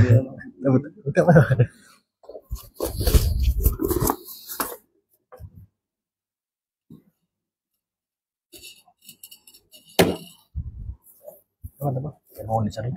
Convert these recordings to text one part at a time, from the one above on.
Betul mana? Teman-teman, mau nak cari.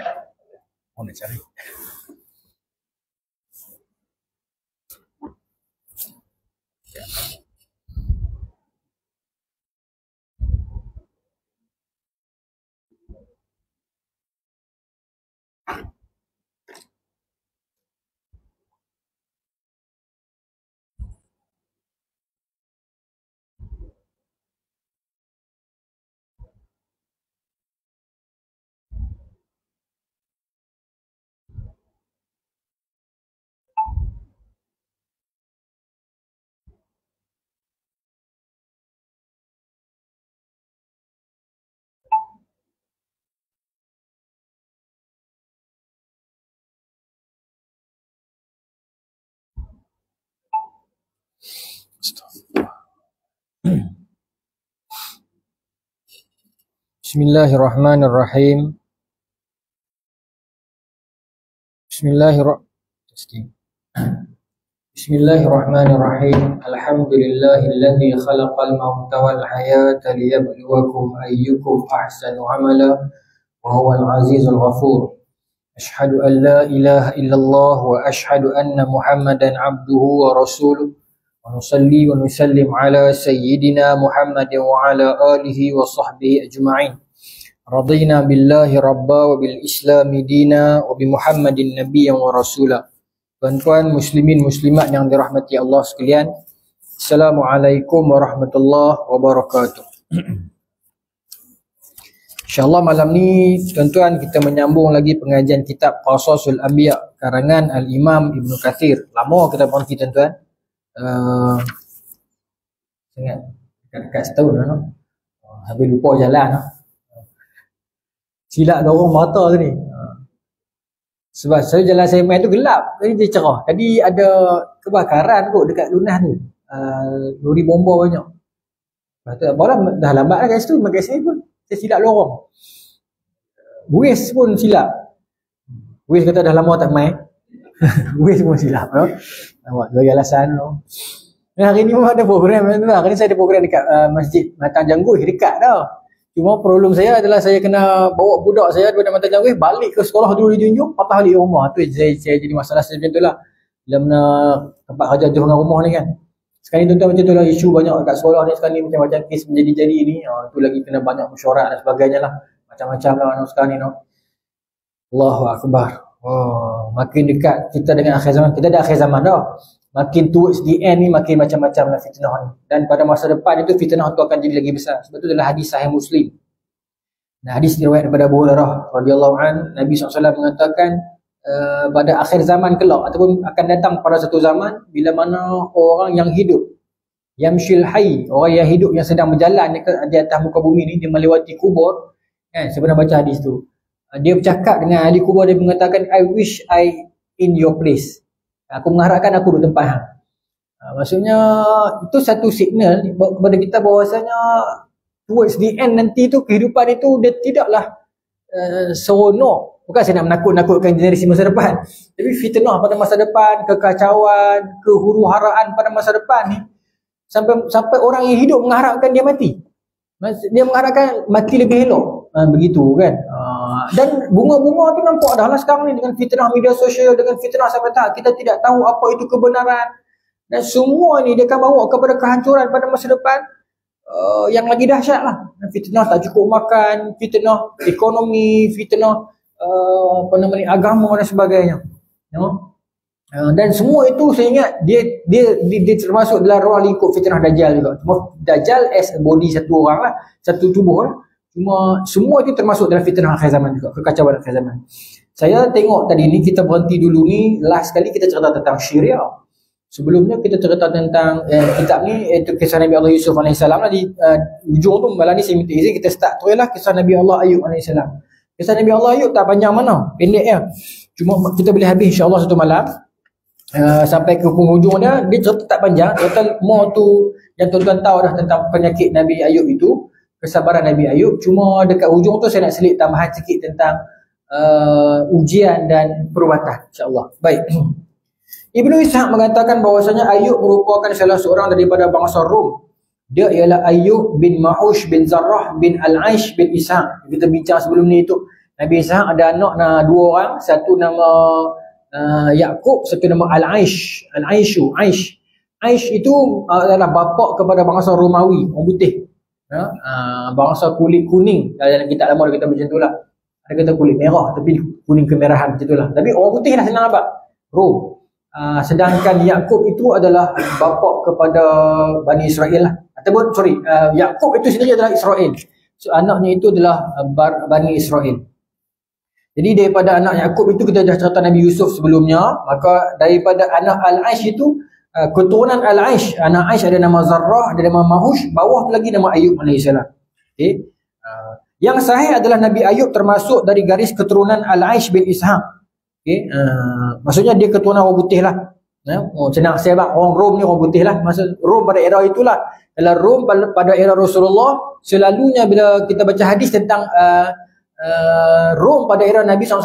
Bismillahirrahmanirrahim. Bismillahirrahmanirrahim. Alhamdulillahilladzi khalaqal mauta wal hayata liyabluwakum ayyukum ahsanu amala wa huwal azizul ghafur. Ashhadu an la ilaha illallah wa ashhadu anna Muhammadan abduhu wa rasuluh. Wa nusalli wa nusallim ala sayyidina Muhammadin wa ala alihi wa sahbihi ajma'in. Radina billahi rabba wa bil islami dina wa bi Muhammadin nabiyyan wa rasula. Tuan-tuan muslimin muslimat yang dirahmati Allah sekalian, Assalamualaikum warahmatullahi wabarakatuh. InsyaAllah malam ni tuan-tuan kita menyambung lagi pengajian kitab Qasasul Anbiya karangan Al-Imam Ibn Kathir. Lama kita berhenti tuan-tuan. Sangat dekat setahun lah. Habis lupa jalan. Silap dorong mata tu ni. Sebab jalan saya main tu gelap. Jadi dia cerah. Tadi ada kebakaran kot dekat Lunas tu. Lori bomba banyak. Lepas tu dah lambat lah kat situ. Kat sini pun saya silap lorong. Wis pun silap. Wis kata dah lama tak main. Wis pun silap. Nampak bagi alasan tu. Hari ni pun ada program. Hari ni saya ada program dekat Masjid Matan Janggut. Dekat dah. Cuma problem saya adalah saya kena bawa budak saya daripada Matan Janggut balik ke sekolah dulu di Junjung, patah balik rumah. Tu saya jadi masalah saya macam tu lah. Bila mana tempat kerja jauh dengan rumah ni kan. Sekarang ni tuan-tuan macam tu lah, isu banyak kat sekolah ni sekarang ni, macam-macam kes menjadi-jadi ni. Tu lagi kena banyak mesyuarat dan sebagainya lah. Macam-macam lah sekarang ni. Allahu Akbar. Makin dekat kita dengan akhir zaman. Kita dah akhir zaman dah. Makin towards the end ni makin macam-macam lah fitnah ni. Dan pada masa depan itu fitnah tu akan jadi lagi besar. Sebab tu adalah hadis sahih Muslim. Nah, hadis diriwayat daripada Abu Hurairah radhiyallahu an, Nabi SAW mengatakan pada akhir zaman kelak ataupun akan datang pada satu zaman bila mana orang yang hidup yamshil hayy, orang yang hidup yang sedang berjalan di atas muka bumi ni, dia melewati kubur kan. Saya pernah baca hadis tu. Dia bercakap dengan ahli kubur, dia mengatakan I wish I in your place. Aku mengharapkan aku duduk tempat hang. Maksudnya itu satu signal kepada kita bahawasanya towards the end nanti tu kehidupan itu dia tidaklah seronok. Bukan saya nak menakut-nakutkan generasi masa depan, tapi fitnah pada masa depan, kekacauan, kehuru-haraan pada masa depan ni sampai orang yang hidup mengharapkan dia mati. Dia mengharapkan mati lebih elok. Begitu kan. Dan bunga-bunga tu nampak dah lah sekarang ni dengan fitnah media sosial, dengan fitnah sampai tahap kita tidak tahu apa itu kebenaran. Dan semua ni dia akan bawa kepada kehancuran pada masa depan yang lagi dahsyat lah. Fitnah tak cukup makan, fitnah ekonomi, fitnah agama dan sebagainya. Dan semua itu saya ingat dia termasuk dalam ruang lingkup fitnah Dajjal juga. Dajjal as a body satu orang lah, satu tubuh lah. Cuma semua itu termasuk dalam fitnah akhir zaman juga, kekacauan akhir zaman. Saya tengok tadi ni, kita berhenti dulu ni, last kali kita cerita tentang Syria. Sebelumnya kita cerita tentang kitab ni, iaitu kisah Nabi Allah Yusuf AS lah. Di ujung tu malam ni saya minta izin kita start tu lah kisah Nabi Allah Ayub AS. Kisah Nabi Allah Ayub tak panjang mana, pendek ya. Cuma kita boleh habis insyaAllah satu malam. Sampai ke penghujung dia cerita tak panjang. Cerita more tu yang tuan-tuan tahu dah tentang penyakit Nabi Ayub itu, kesabaran Nabi Ayub. Cuma dekat hujung tu saya nak selit tambahan sikit tentang ujian dan perubatan, insya-Allah. Baik. Ibnu Ishaq mengatakan bahwasanya Ayub merupakan salah seorang daripada bangsa Rom. Dia ialah Ayub bin Ma'ush bin Zarrah bin Al-Aish bin Ishaq. Kita bincang sebelum ni itu. Nabi Ishaq ada anak dua orang, satu nama Yaqub, satu nama Al-Aish. Aish itu adalah bapa kepada bangsa Romawi, orang putih. Bangsa kulit kuning. Dalam kitab lama kita macam itulah. Ada kata kulit merah tapi kuning kemerahan macam itulah. Tapi orang putih lah, senang nampak. Rom. Sedangkan Yaqub itu adalah bapa kepada Bani Israel lah. Ataupun Yaqub itu sendiri adalah Israel. So anaknya itu adalah Bani Israel. Jadi daripada anak Yaqub itu kita dah cerita Nabi Yusuf sebelumnya. Maka daripada anak Al-Aish itu, keturunan Al-Aish, anak Aish ada nama Zarrah, ada nama Mahush, bawah lagi nama Ayub AS. Okay. Yang sahih adalah Nabi Ayub termasuk dari garis keturunan Al-Aish bin Ishaq. Okay. Maksudnya dia keturunan orang putih lah. Senang saya bang, orang Rom ni orang putih lah. Masa Rom pada era itulah. Dalam Rom pada era Rasulullah, selalunya bila kita baca hadis tentang Rom pada era Nabi SAW,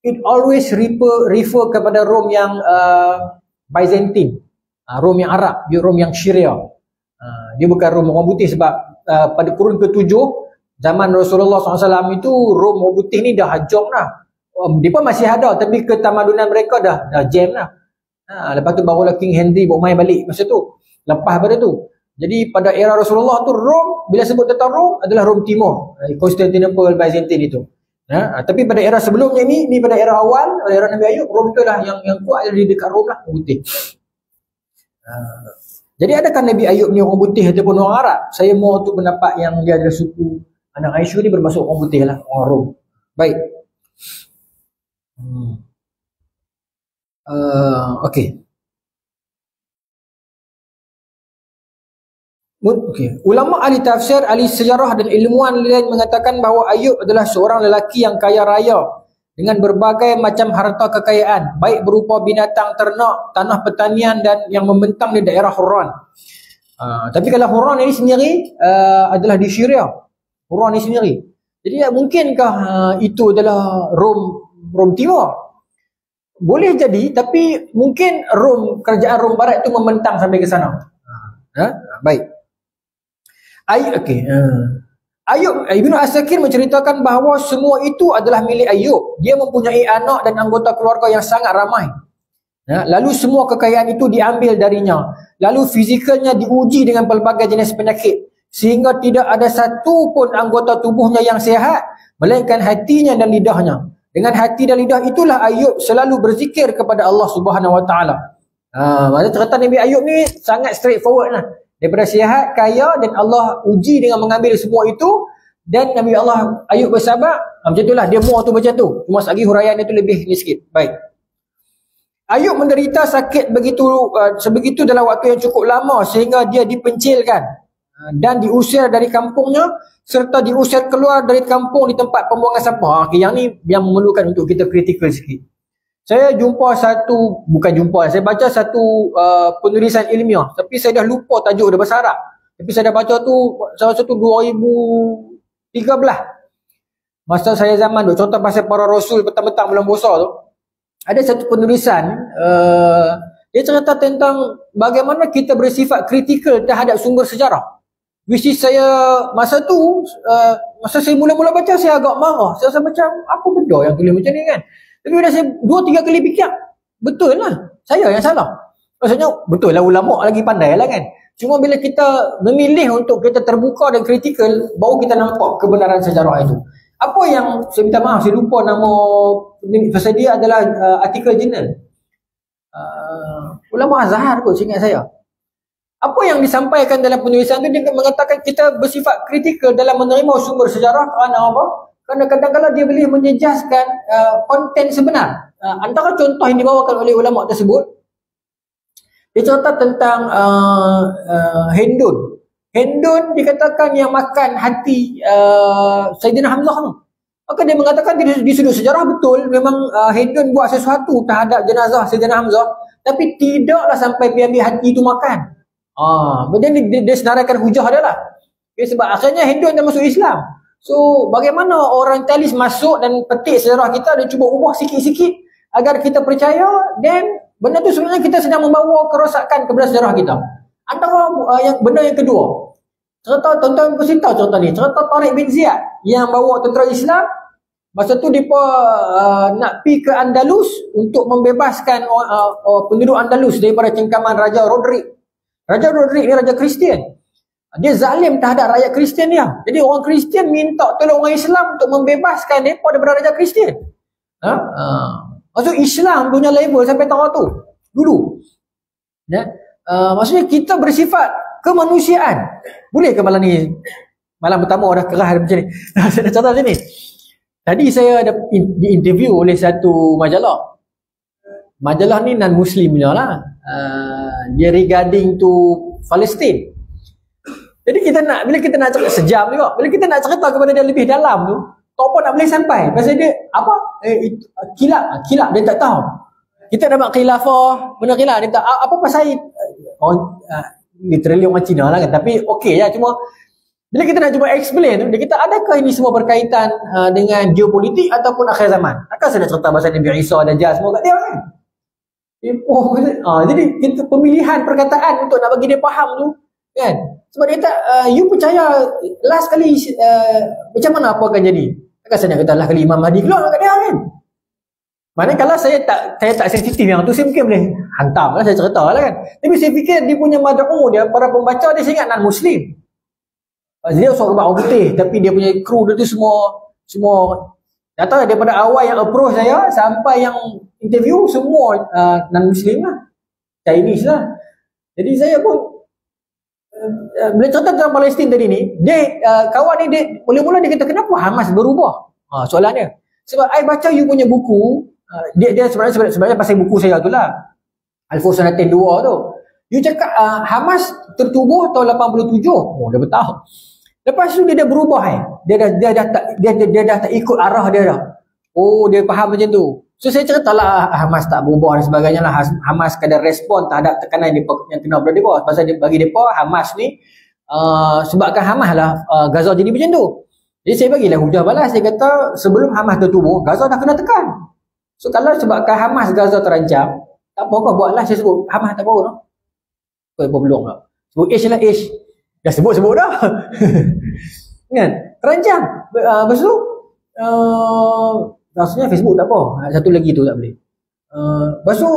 it always refer kepada Rom yang Byzantine, Rom yang Arab, dia Rom yang Syria. Dia bukan Rom orang putih sebab pada kurun ke-7 zaman Rasulullah SAW itu Rom orang putih ni dah hajam lah. Dia pun masih ada tapi ketamadunan mereka dah jam lah. Lepas tu barulah King Henry bawa main balik masa tu. Lepas pada tu. Jadi pada era Rasulullah tu Rom, bila sebut tentang Rom adalah Rom Timur, Constantinople, Byzantine itu. Tapi pada era sebelumnya ni pada era awal, pada era Nabi Ayub, Rom tu lah yang kuat ada di dekat Rom lah, orang putih. Jadi adakah Nabi Ayub ni orang putih ataupun orang Arab? Saya mau tu pendapat yang dia adalah suku anak Aisyah ni bermaksud orang putih lah, orang Rom. Baik. Okey. Okay. Ulama ahli tafsir, ahli sejarah dan ilmuwan lain mengatakan bahawa Ayub adalah seorang lelaki yang kaya raya dengan berbagai macam harta kekayaan, baik berupa binatang ternak, tanah pertanian dan yang membentang di daerah Huran. Tapi kalau Huran ini sendiri adalah di Syria. Huran ini sendiri. Jadi mungkinkah itu adalah Rom Timur? Boleh jadi, tapi mungkin kerajaan Rom Barat itu membentang sampai ke sana. Baik. Ayub Ibnu Asakir menceritakan bahawa semua itu adalah milik Ayub. Dia mempunyai anak dan anggota keluarga yang sangat ramai. Lalu semua kekayaan itu diambil darinya. Lalu fizikalnya diuji dengan pelbagai jenis penyakit sehingga tidak ada satu pun anggota tubuhnya yang sihat melainkan hatinya dan lidahnya. Dengan hati dan lidah itulah Ayub selalu berzikir kepada Allah Subhanahu Wa Taala. Maksudnya cerita Nabi Ayub ni sangat straightforward lah. Daripada sihat, kaya dan Allah uji dengan mengambil semua itu dan Nabi Allah Ayub bersabar. Macam itulah dia muar tu macam tu. Cuma lagi huraian dia tu lebih ni sikit. Baik. Ayub menderita sakit sebegitu dalam waktu yang cukup lama sehingga dia dipencilkan dan diusir dari kampungnya serta diusir keluar dari kampung di tempat pembuangan sampah. Yang ni yang memerlukan untuk kita kritikal sikit. Saya saya baca satu penulisan ilmiah tapi saya dah lupa tajuk dia bahasa Arab. Tapi saya dah baca tu salah satu 2013. Masa saya zaman tu, contoh pasal para rasul petang-petang bulan puasa tu, ada satu penulisan dia cerita tentang bagaimana kita bersifat kritikal terhadap sumber sejarah. Which is saya masa saya mula-mula baca saya agak marah. Saya rasa macam apa benda yang tulis macam ni kan. Tapi dah saya 2-3 kali fikir, betul lah, saya yang salah. Maksudnya betul lah ulama lagi pandai lah kan. Cuma bila kita memilih untuk kita terbuka dan kritikal, baru kita nampak kebenaran sejarah itu. Apa yang, saya minta maaf, saya lupa nama pasal dia adalah artikel jurnal. Ulama Azhar kot seingat saya. Apa yang disampaikan dalam penulisan itu, dia mengatakan kita bersifat kritikal dalam menerima sumber sejarah kerana apa? Kerana kadang-kadang dia boleh menjejaskan konten sebenar. Antara contoh yang dibawakan oleh ulama tersebut, dia cerita tentang Hendun. Hendun dikatakan yang makan hati Sayyidina Hamzah tu. Maka dia mengatakan di sudut sejarah betul, memang Hendun buat sesuatu terhadap jenazah Sayyidina Hamzah, tapi tidaklah sampai ambil hati itu makan. Kemudian dia senaraikan hujah dia lah. Sebab akhirnya Hendun dah masuk Islam. So bagaimana orientalis masuk dan petik sejarah kita dan cuba ubah sikit-sikit agar kita percaya, dan benda tu sebenarnya kita sedang membawa kerosakan kepada sejarah kita. Antara benda yang kedua, cerita tuan-tuan mesti tahu cerita ni, cerita Tariq bin Ziyad yang bawa tentera Islam. Masa tu mereka nak pergi ke Andalus untuk membebaskan penduduk Andalus daripada cengkaman Raja Rodrik. Raja Rodrik ni raja Kristian. Dia zalim terhadap rakyat Kristian dia. Jadi orang Kristian minta tolong orang Islam untuk membebaskan mereka daripada raja Kristian. Maksud Islam punya level sampai tahun tu dulu. Maksudnya kita bersifat kemanusiaan. Boleh ke malam ni, malam pertama dah kerah macam ni? Saya dah catat sini. Tadi saya ada diinterview oleh satu majalah. Majalah ni non-Muslim punya lah. Dia regarding to Palestin. Jadi bila kita nak cerita sejam juga, bila kita nak cerita kepada dia lebih dalam tu, tak apa nak boleh sampai. Pasal dia kilap dia tak tahu. Kita dapat khilafah, benda khilaf dia tak apa pasal literally orang Cina lah kan, tapi okey lah. Cuma bila kita nak cuba explain tu, dia kata adakah ini semua berkaitan dengan geopolitik ataupun akhir zaman? Takkan saya nak cerita pasal Nabi Isa dan Jas semua kat dia kan? Jadi kita pemilihan perkataan untuk nak bagi dia faham tu kan, sebab dia kata you percaya last kali macam mana apa akan jadi? Takkan saya nak kata last kali Imam Mahdi keluar kat dia kan? Maknanya kalau saya tak sensitif yang tu, saya mungkin boleh hantam lah, saya cerita lah kan. Tapi saya fikir dia punya mad'u dia, para pembaca dia, saya ingat non-Muslim. Dia seorang orang putih, tapi dia punya kru dia tu semua tak tahu, daripada awal yang approach saya sampai yang interview semua non-Muslim lah, Chinese lah. Jadi saya pun bila cerita tentang Palestin tadi ni, dia kawan ni, dia mula-mula dia kata kenapa Hamas berubah? Soalan dia. Sebab I baca you punya buku, dia sebenarnya pasal buku saya tu lah, Al-Fusanatin 2 tu. You cakap Hamas tertubuh tahun 87. Dah bertahun. Lepas tu dia dah berubah Dia dah tak ikut arah dia dah. Dia faham macam tu. So saya ceritalah Hamas tak berubah dan sebagainya lah. Hamas kadang respon terhadap tekanan yang kena pada mereka. Pasal bagi mereka Hamas ni sebabkan Hamas lah Gaza jadi macam tu. Jadi saya bagilah hujah balas. Dia kata sebelum Hamas tertubuh, Gaza dah kena tekan. So kalau sebabkan Hamas Gaza terancam, tak apa kau buatlah. Saya sebut Hamas tak apa no? Apa peluang tak? Sebut H lah, H. Dah sebut dah. Kan? Terancam. Lepas tu maksudnya Facebook tak apa. Satu lagi tu tak boleh. Lepas tu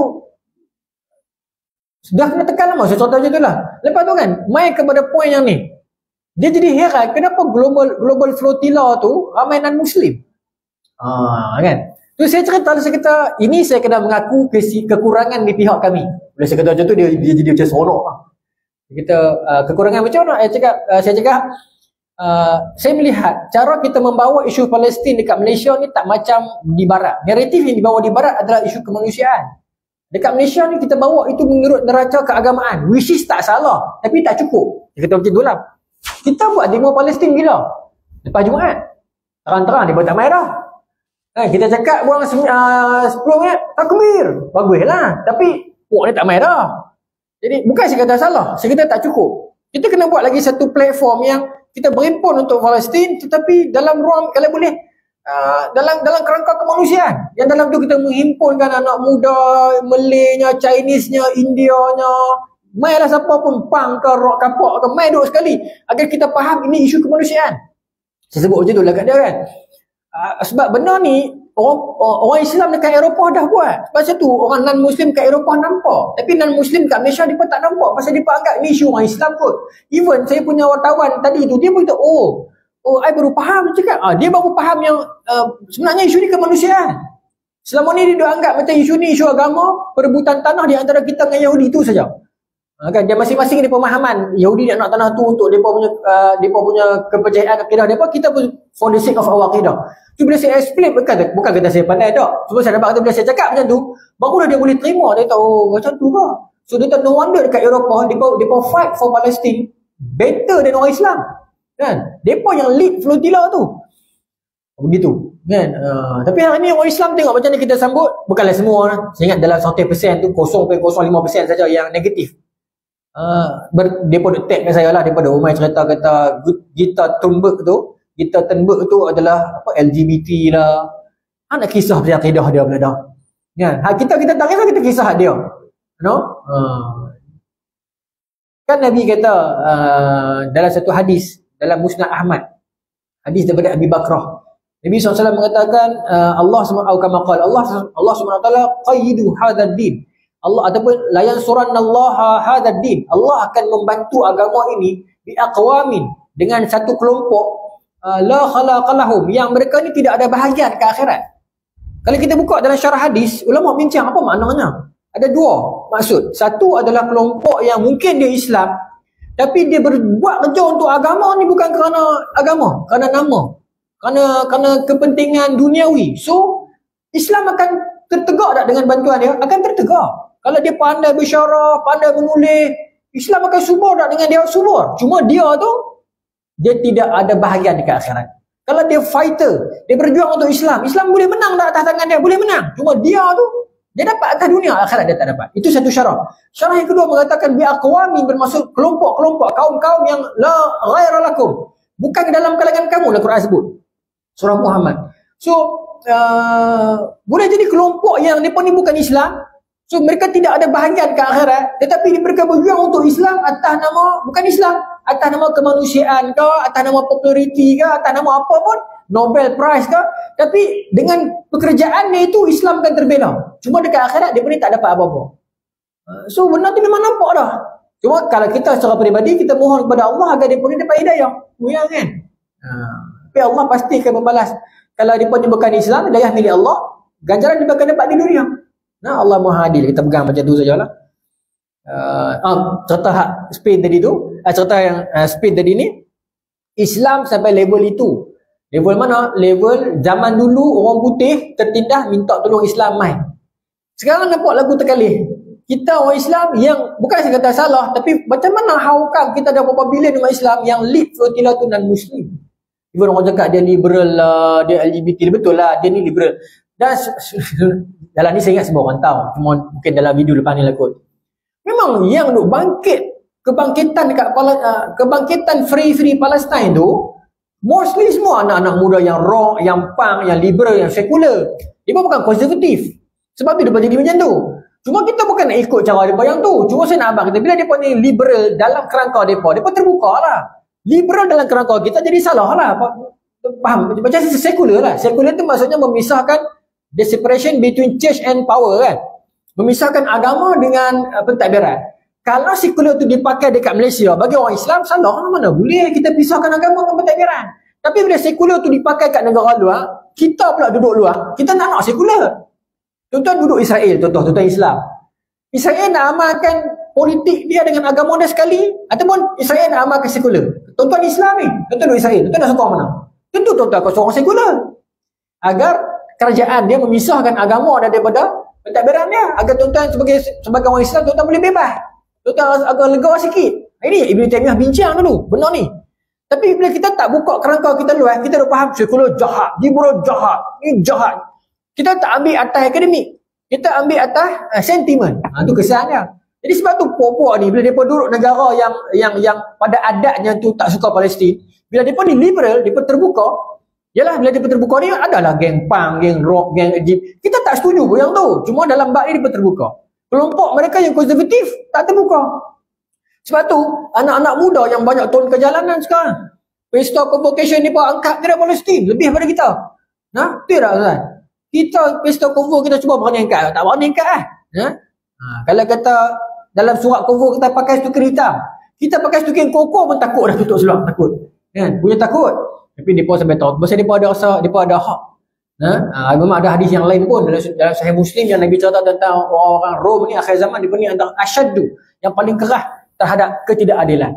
dah kena tekan lama. Saya contoh je tu lah. Lepas tu kan, main kepada poin yang ni. Dia jadi heran kenapa global flotilla tu ramai non-Muslim. Kan? Tu saya cerita, ini saya kena mengaku kekurangan di pihak kami. Bila saya kata macam tu, dia jadi macam seronok lah. Kita kekurangan macam mana? Saya cakap saya melihat cara kita membawa isu Palestin dekat Malaysia ni tak macam di barat. Naratif yang dibawa di barat adalah isu kemanusiaan. Dekat Malaysia ni kita bawa itu menurut neraca keagamaan, which is tak salah, tapi tak cukup. Dia kata macam tu lah. Kita buat demo Palestin bila? Lepas Jumaat. Terang-terang dia tak main dah. Kita cakap buang 10 minit, takbir. Bagus lah. Tapi dia tak main dah. Jadi bukan saya kata salah, saya kata tak cukup. Kita kena buat lagi satu platform yang kita berimpun untuk Palestin, tetapi dalam ruang kalau boleh dalam kerangka kemanusiaan. Yang dalam tu kita menghimpunkan anak muda, Malaynya, Chinese-nya, India-nya, mainlah siapa pun, pang ke rock kapak ke, main duduk sekali agar kita faham ini isu kemanusiaan. Saya sebut macam tu lah kat dia kan. Sebab benda ni orang Islam dekat Eropah dah buat. Pasal tu orang non-Muslim kat Eropah nampak. Tapi non-Muslim kat Malaysia dia pun tak nampak. Pasal dia pun anggap ni isu orang Islam kot. Even saya punya wartawan tadi tu, dia pun kata, I baru faham. Dia baru faham yang sebenarnya isu ni kemanusiaan. Selama ni dia dah anggap macam isu ni isu agama, perebutan tanah di antara kita dengan Yahudi tu saja. Kan dia masing-masing ada pemahaman. Yahudi nak tanah tu untuk depa punya kepercayaan akidah depa, kita pun for the sake of our akidah. Tu bila saya explain, bukan kata saya pandai tak. Cuma saya dapat kata bila saya cakap macam tu, barulah dia boleh terima. Dia tahu macam tu ke. So dia tak, no wonder dekat Eropah depa fight for Palestine better than orang Islam. Kan? Depa yang lead flotilla tu. Begitu. Kan? Tapi hari ni orang Islam tengok macam ni kita sambut, bukanlah semua lah. Saya ingat dalam 100% tu 0.05% saja yang negatif. Dia pun tag kat saya lah, daripada Umar cerita kata Greta Thunberg tu Kita Thunberg tu adalah apa, LGBT lah. Nak kisah pasal akidah dia pula dah. Kan? Kita tak kisah, kita kisah dia. No? Kan Nabi kata dalam satu hadis dalam Musnad Ahmad, hadis daripada Abi Bakrah, Nabi SAW mengatakan Allah SWT qayyidu hadzal din, Allah ataupun la yansurannallaha hadzal din, Allah akan membantu agama ini bi aqwamin, dengan satu kelompok la khalaqalahum, yang mereka ni tidak ada bahagian ke akhirat. Kalau kita buka dalam syarah hadis, ulama bincang apa maknanya. Ada dua maksud. Satu adalah kelompok yang mungkin dia Islam, tapi dia berbuat kerja untuk agama ni bukan kerana agama, kerana nama, kerana kepentingan duniawi. So Islam akan tertegak tak dengan bantuan dia? Akan tertegak. Kalau dia pandai bersyarah, pandai menulis, Islam akan subur tak dengan dia? Subur. Cuma dia tu, dia tidak ada bahagian dekat akhirat. Kalau dia fighter, dia berjuang untuk Islam, Islam boleh menang tak atas tangan dia? Boleh menang. Cuma dia tu, dia dapat atas dunia, akhirat dia tak dapat. Itu satu syarah. Syarah yang kedua mengatakan bi aqwami, bermaksud kelompok-kelompok, kaum-kaum yang la ghaira lakum, bukan dalam kalangan kamu lah Quran sebut. Surah Muhammad. So boleh jadi kelompok yang mereka ni bukan Islam. So mereka tidak ada bahagian ke akhirat, tetapi mereka berjuang untuk Islam atas nama, bukan Islam, atas nama kemanusiaan ke, atas nama populariti ke, atas nama apa pun, Nobel Prize ke, tapi dengan pekerjaan dia itu Islam akan terbela. Cuma dekat akhirat dia pun tak dapat apa-apa. So benda tu memang nampak dah. Cuma kalau kita secara peribadi, kita mohon kepada Allah agar dia pun dapat hidayah. Ya kan? Tapi Allah pasti akan membalas. Kalau dia pun bukan Islam, hidayah milik Allah, ganjaran dia akan dapat di dunia. Nah, Allah Maha Adil, kita pegang macam tu sajalah. Cerita hak Spain tadi tu, cerita yang Spain tadi ni, Islam sampai level itu. Level mana? Level zaman dulu orang putih tertindas minta tolong Islam mai. Sekarang nampak lagu terkalih. Kita orang Islam yang, bukan saya kata salah, tapi macam mana how come kita ada berapa bilion umat Islam yang lead flotillah tu non-Muslim. Even orang cakap dia liberal lah, dia LGBT, betul lah, dia ni liberal. Dan dalam ni saya ingat semua orang tahu, cuma mungkin dalam video lepas ni lah kot. Memang yang duk bangkit kebangkitan dekat kebangkitan free Palestine tu, mostly semua anak-anak muda yang rock, yang punk, yang liberal, yang sekular. Dia bukan konservatif. Sebab tu dia jadi macam tu. Cuma kita bukan nak ikut cara mereka yang tu. Cuma saya nak abang kita, bila mereka ni liberal dalam kerangka mereka terbuka lah. Liberal dalam kerangka kita jadi salah lah. Faham? Macam sekular lah. Sekular tu maksudnya memisahkan the separation between church and power kan. Memisahkan agama dengan pentadbiran. Kalau sekular tu dipakai dekat Malaysia bagi orang Islam, salah mana boleh kita pisahkan agama dengan pentadbiran. Tapi bila sekular tu dipakai kat negara luar, kita pula duduk luar, kita nak sekular. Tuan-tuan duduk Israel, tuan-tuan Islam. Israel nak amalkan politik dia dengan agama dia sekali, ataupun Israel nak amalkan sekular. Tuan-tuan Islam ni, tuan-tuan duduk Israel, tuan-tuan nak sokong mana? Tentu tuan-tuan akan sokong sekular. Agar kerajaan dia memisahkan agama daripada pentadbiran dia, agar tuan-tuan sebagai orang Islam, tuan-tuan boleh bebas. Tuan-tuan agak lega sikit. Ini Ibn Taymiyah bincang dulu, benar ni. Tapi bila kita tak buka kerangka kita luar, kita dah faham sekular jahat, liberal jahat, ni jahat. Kita tak ambil atas akademik, kita ambil atas sentimen. Itu kesannya. Jadi sebab tu puak-puak ni, bila mereka duduk negara yang pada adatnya tu tak suka Palestin, bila mereka ni liberal, mereka terbuka, yalah bila mereka terbuka ni adalah geng punk, geng rock, geng Egypt. Kita tak setuju pun yang tu. Cuma dalam bab ni mereka terbuka. Kelompok mereka yang konservatif tak terbuka. Sebab tu anak-anak muda yang banyak turun ke jalanan sekarang, pesta convocation ni pun angkat kira Palestin lebih daripada kita. Nah, betul tak Ustaz? Kita pesta konvo kita cuba berani angkat, tak berani angkat lah. Kalau kata dalam surat konvo kita pakai stiker hitam, kita pakai stiker koko pun takut dah tutup seluar, takut. Kan? Punya takut. Tapi mereka sampai tahu. Sebab mereka ada rasa, mereka ada hak. Memang ada hadis yang lain pun dalam Sahih Muslim yang Nabi cerita tentang orang-orang Rom ni akhir zaman, mereka ni antara asyaddu, yang paling kerah terhadap ketidakadilan.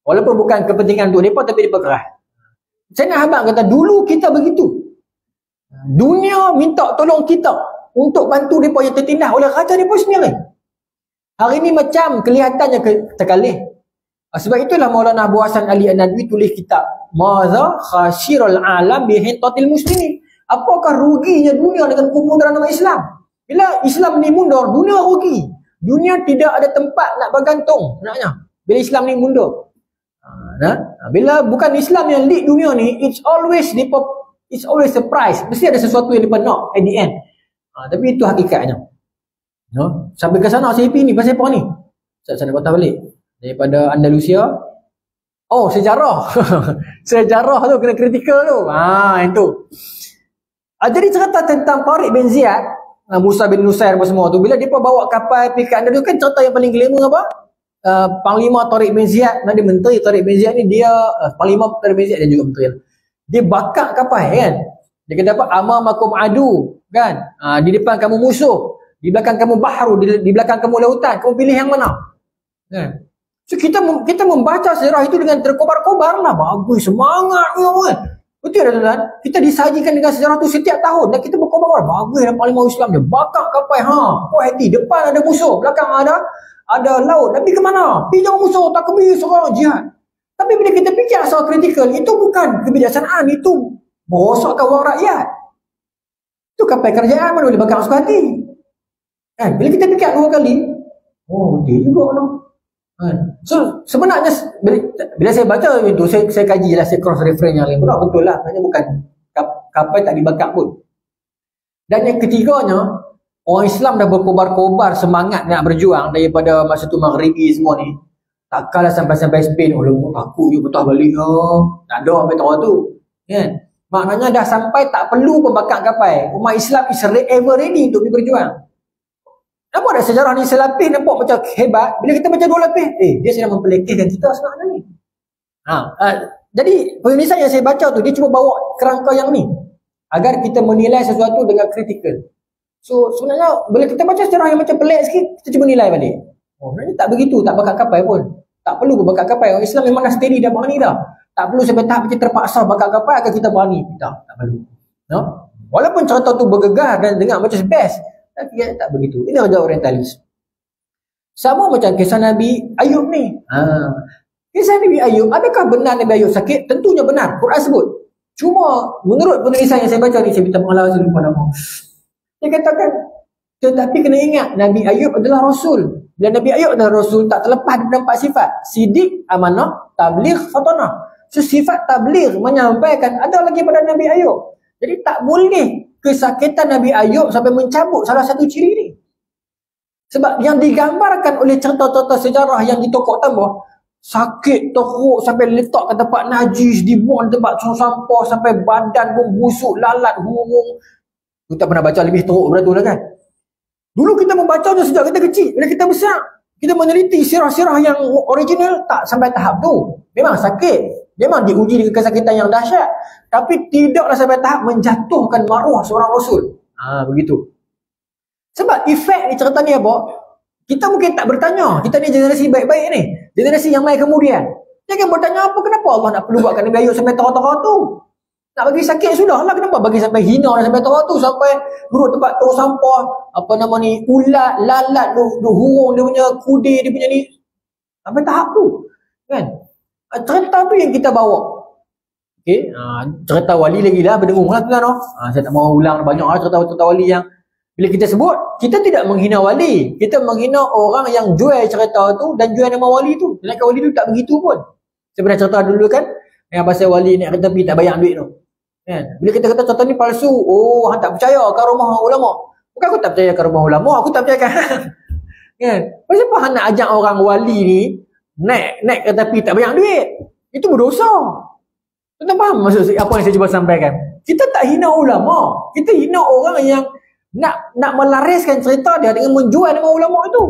Walaupun bukan kepentingan untuk mereka, tapi mereka kerah. Saya nak habang kata dulu kita begitu. Dunia minta tolong kita untuk bantu mereka yang tertindas oleh raja mereka sendiri. Hari ni macam kelihatannya terkalih. Sebab itulah Maulana Abu Hasan Ali An-Nadwi tulis kitab Maza Khasirul Alam Bihitatil Muslimin. Apakah ruginya dunia dengan kemunduran nama Islam? Bila Islam ni mundur, dunia rugi. Dunia tidak ada tempat nak bergantung. Naknya bila Islam ni mundur. Bila bukan Islam yang lead dunia ni, it's always a prize. Mesti ada sesuatu yang mereka nak at the end. Tapi itu hakikatnya. Sampai ke sana saya pergi ni pasal apa ni? Saya nak patah balik daripada Andalusia. Oh, sejarah. Sejarah tu kena kritikal tu. Yang tu. Jadi cerita tentang Tariq bin Ziyad, Musa bin Nusair apa semua tu, bila dia bawa kapal pergi ke Andalus, kan cerita yang paling glamour apa? Panglima Tariq bin Ziyad, dia menteri Tariq bin Ziyad ni, dia Panglima Tariq bin Ziyad dan juga menteri. Dia bakar kapal kan. Dia kata apa? Amamakum adu kan. Di depan kamu musuh, di belakang kamu bahru, di belakang kamu lautan. Kamu pilih yang mana? Kan? So kita membaca sejarah itu dengan terkobar-kobar lah. Bagus, semangat kan. Betul tak tuan? Kita disajikan dengan sejarah tu setiap tahun dan kita berkobar-kobar. Bagus dan Panglima Islam dia bakar kapal. Puas hati. Depan ada musuh, belakang ada laut. Tapi ke mana? Pergi jauh musuh, tak kebiri seorang jihad. Tapi bila kita fikir asal kritikal, itu bukan kebijaksanaan, itu merosakkan wang rakyat. Itu kapal kerajaan mana boleh bakar suka hati. Kan? Bila kita fikir dua kali, betul juga no. So sebenarnya bila saya baca itu, saya kaji lah, saya cross reference yang lain. Betul lah, sebenarnya bukan kapal tak dibakar pun. Dan yang ketiganya, orang Islam dah berkobar-kobar semangat nak berjuang daripada masa tu Maghribi semua ni. Takkanlah sampai Spain, takut je betah balik. Tak ada apa tahu tu. Kan? Maknanya dah sampai tak perlu pembakar kapal. Umat Islam is ever ready untuk berjuang. Nampak tak sejarah ni selapis nampak macam hebat. Bila kita baca dua lapis, dia sedang memperlekehkan kita sebenarnya ni. Jadi penulisan yang saya baca tu, dia cuba bawa kerangka yang ni agar kita menilai sesuatu dengan kritikal. So sebenarnya bila kita baca sejarah yang macam pelik sikit, kita cuba nilai balik. Sebenarnya tak begitu, tak bakar kapal pun. Tak perlu bakar kapal. Orang Islam memang dah steady, dah berani dah. Tak perlu sampai tahap macam terpaksa bakar kapal agar kita berani. Tak perlu. Walaupun cerita tu bergegar dan dengar macam best, tapi tak begitu. Ini raja orientalis. Sama macam kisah Nabi Ayub ni. Kisah Nabi Ayub, adakah benar Nabi Ayub sakit? Tentunya benar. Quran sebut. Cuma menurut penulisan yang saya baca ni, saya minta maaf saya lupa nama. Dia katakan, tetapi kena ingat Nabi Ayub adalah Rasul. Bila Nabi Ayub adalah Rasul, tak terlepas daripada 4 sifat. Sidik, amanah, tabligh, fatanah. So sifat tabligh menyampaikan ada lagi pada Nabi Ayub. Jadi tak boleh kesakitan Nabi Ayub sampai mencabut salah satu ciri ni. Sebab yang digambarkan oleh cerita-cerita sejarah yang ditokok tambah, sakit teruk sampai letak ke tempat najis, dibuang tempat sampah sampai badan pun busuk, lalat, hurung. Tu tak pernah baca lebih teruk daripada tu lah kan. Dulu kita membacanya sejak kita kecil. Bila kita besar, kita meneliti sirah-sirah yang original, tak sampai tahap tu. Memang sakit. Memang diuji dengan kesakitan yang dahsyat. Tapi tidaklah sampai tahap menjatuhkan maruah seorang Rasul. Begitu. Sebab efek ni cerita ni apa? Kita mungkin tak bertanya. Kita ni generasi baik-baik ni. Generasi yang mai kemudian. Dia akan bertanya apa? Kenapa Allah nak perlu buatkan Nabi Ayub sampai tara-tara tu? Nak bagi sakit sudahlah. Kenapa bagi sampai hina dan sampai tara tu? Sampai duduk tempat tong sampah. Ulat, lalat, hurung dia punya, kudir dia punya ni. Sampai tahap tu. Kan? Cerita tu yang kita bawa. Okay? Cerita wali lagi lah berdengung lah tuan. Saya tak mahu ulang banyak lah cerita-cerita wali yang bila kita sebut, kita tidak menghina wali. Kita menghina orang yang jual cerita tu dan jual nama wali tu. Sedangkan wali tu tak begitu pun. Saya pernah cerita dulu kan, yang pasal wali naik kereta api tak bayar duit tu. Kan? Bila kita kata cerita ni palsu, hang tak percaya karomah ulama. Bukan aku tak percaya karomah ulama, aku tak percaya kan. Pasal apa hang nak ajak orang wali ni naik kereta api tak bayar duit? Itu berdosa. Tuan faham maksud apa yang saya cuba sampaikan? Kita tak hina ulama. Kita hina orang yang nak melariskan cerita dia dengan menjual nama ulama itu.